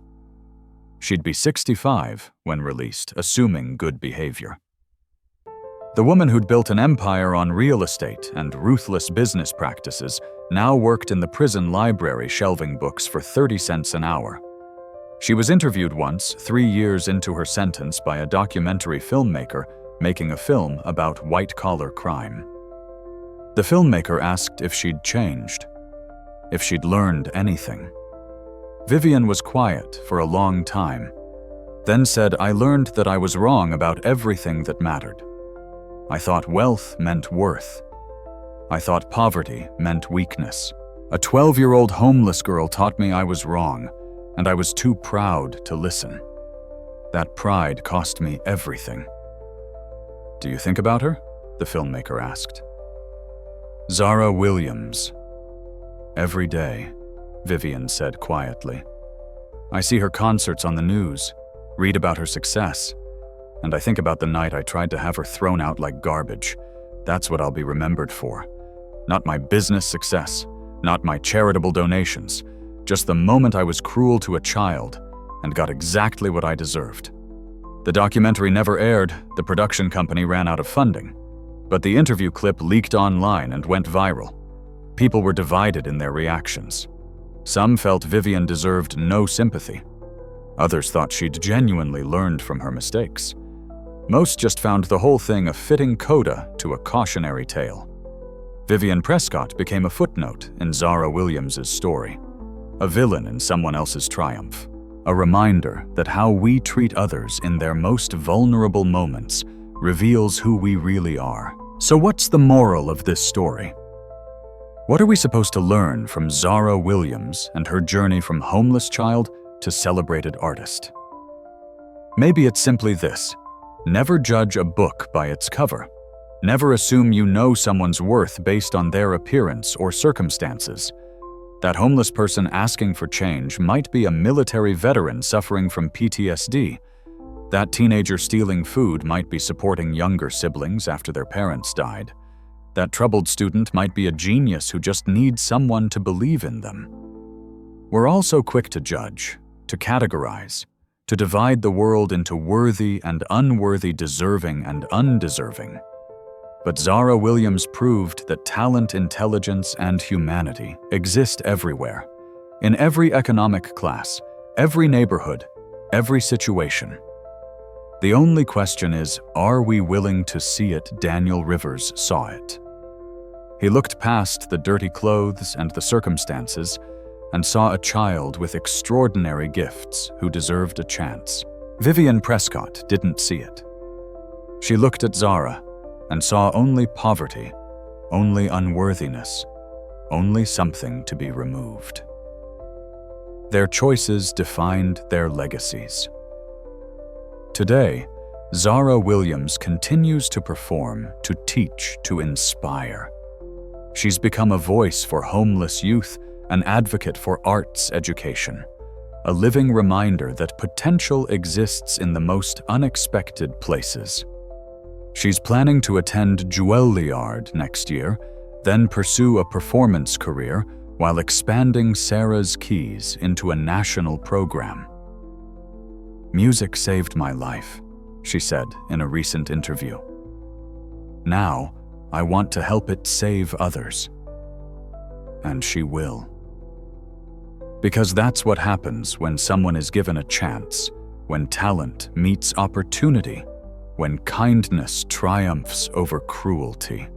She'd be 65 when released, assuming good behavior. The woman who'd built an empire on real estate and ruthless business practices now worked in the prison library shelving books for 30 cents an hour. She was interviewed once, 3 years into her sentence, by a documentary filmmaker making a film about white-collar crime. The filmmaker asked if she'd changed, if she'd learned anything. Vivian was quiet for a long time, then said, "I learned that I was wrong about everything that mattered. I thought wealth meant worth. I thought poverty meant weakness. A 12-year-old homeless girl taught me I was wrong, and I was too proud to listen. That pride cost me everything. Do you think about her? The filmmaker asked. Zara Williams. Every day, Vivian said quietly. I see her concerts on the news, read about her success, and I think about the night I tried to have her thrown out like garbage. That's what I'll be remembered for. Not my business success, not my charitable donations, just the moment I was cruel to a child and got exactly what I deserved. The documentary never aired, the production company ran out of funding, but the interview clip leaked online and went viral. People were divided in their reactions. Some felt Vivian deserved no sympathy. Others thought she'd genuinely learned from her mistakes. Most just found the whole thing a fitting coda to a cautionary tale. Vivian Prescott became a footnote in Zara Williams' story, a villain in someone else's triumph, a reminder that how we treat others in their most vulnerable moments reveals who we really are. So what's the moral of this story? What are we supposed to learn from Zara Williams and her journey from homeless child to celebrated artist? Maybe it's simply this: never judge a book by its cover. Never assume you know someone's worth based on their appearance or circumstances. That homeless person asking for change might be a military veteran suffering from PTSD. That teenager stealing food might be supporting younger siblings after their parents died. That troubled student might be a genius who just needs someone to believe in them. We're all so quick to judge, to categorize, to divide the world into worthy and unworthy, deserving and undeserving. But Zara Williams proved that talent, intelligence, and humanity exist everywhere, in every economic class, every neighborhood, every situation. The only question is, are we willing to see it? Daniel Rivers saw it. He looked past the dirty clothes and the circumstances and saw a child with extraordinary gifts who deserved a chance. Vivian Prescott didn't see it. She looked at Zara and saw only poverty, only unworthiness, only something to be removed. Their choices defined their legacies. Today, Zara Williams continues to perform, to teach, to inspire. She's become a voice for homeless youth, an advocate for arts education, a living reminder that potential exists in the most unexpected places. She's planning to attend Juilliard next year, then pursue a performance career while expanding Sarah's Keys into a national program. Music saved my life, she said in a recent interview. Now, I want to help it save others. And she will. Because that's what happens when someone is given a chance, when talent meets opportunity, when kindness triumphs over cruelty.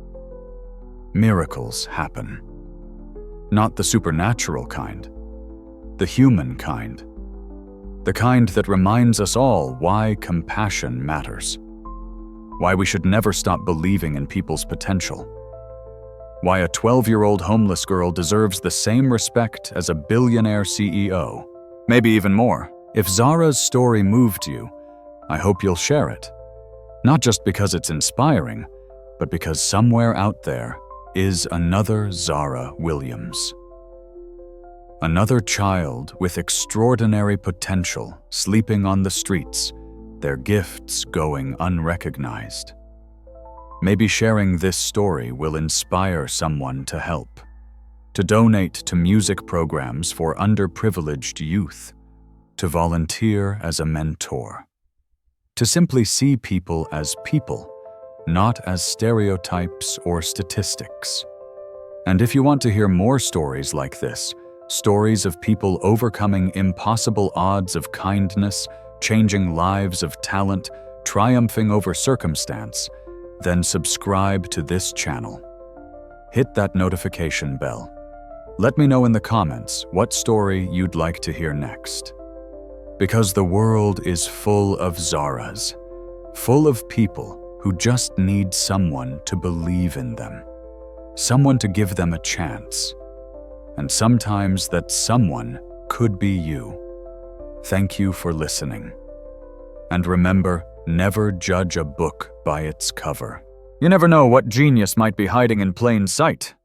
Miracles happen. Not the supernatural kind, the human kind. The kind that reminds us all why compassion matters. Why we should never stop believing in people's potential. Why a 12-year-old homeless girl deserves the same respect as a billionaire CEO. Maybe even more. If Zara's story moved you, I hope you'll share it. Not just because it's inspiring, but because somewhere out there is another Zara Williams. Another child with extraordinary potential sleeping on the streets, their gifts going unrecognized. Maybe sharing this story will inspire someone to help, to donate to music programs for underprivileged youth, to volunteer as a mentor, to simply see people as people, not as stereotypes or statistics. And if you want to hear more stories like this, stories of people overcoming impossible odds of kindness, changing lives of talent, triumphing over circumstance, then subscribe to this channel. Hit that notification bell. Let me know in the comments what story you'd like to hear next. Because the world is full of Zaras, full of people who just need someone to believe in them, someone to give them a chance. And sometimes that someone could be you. Thank you for listening. And remember, never judge a book by its cover. You never know what genius might be hiding in plain sight.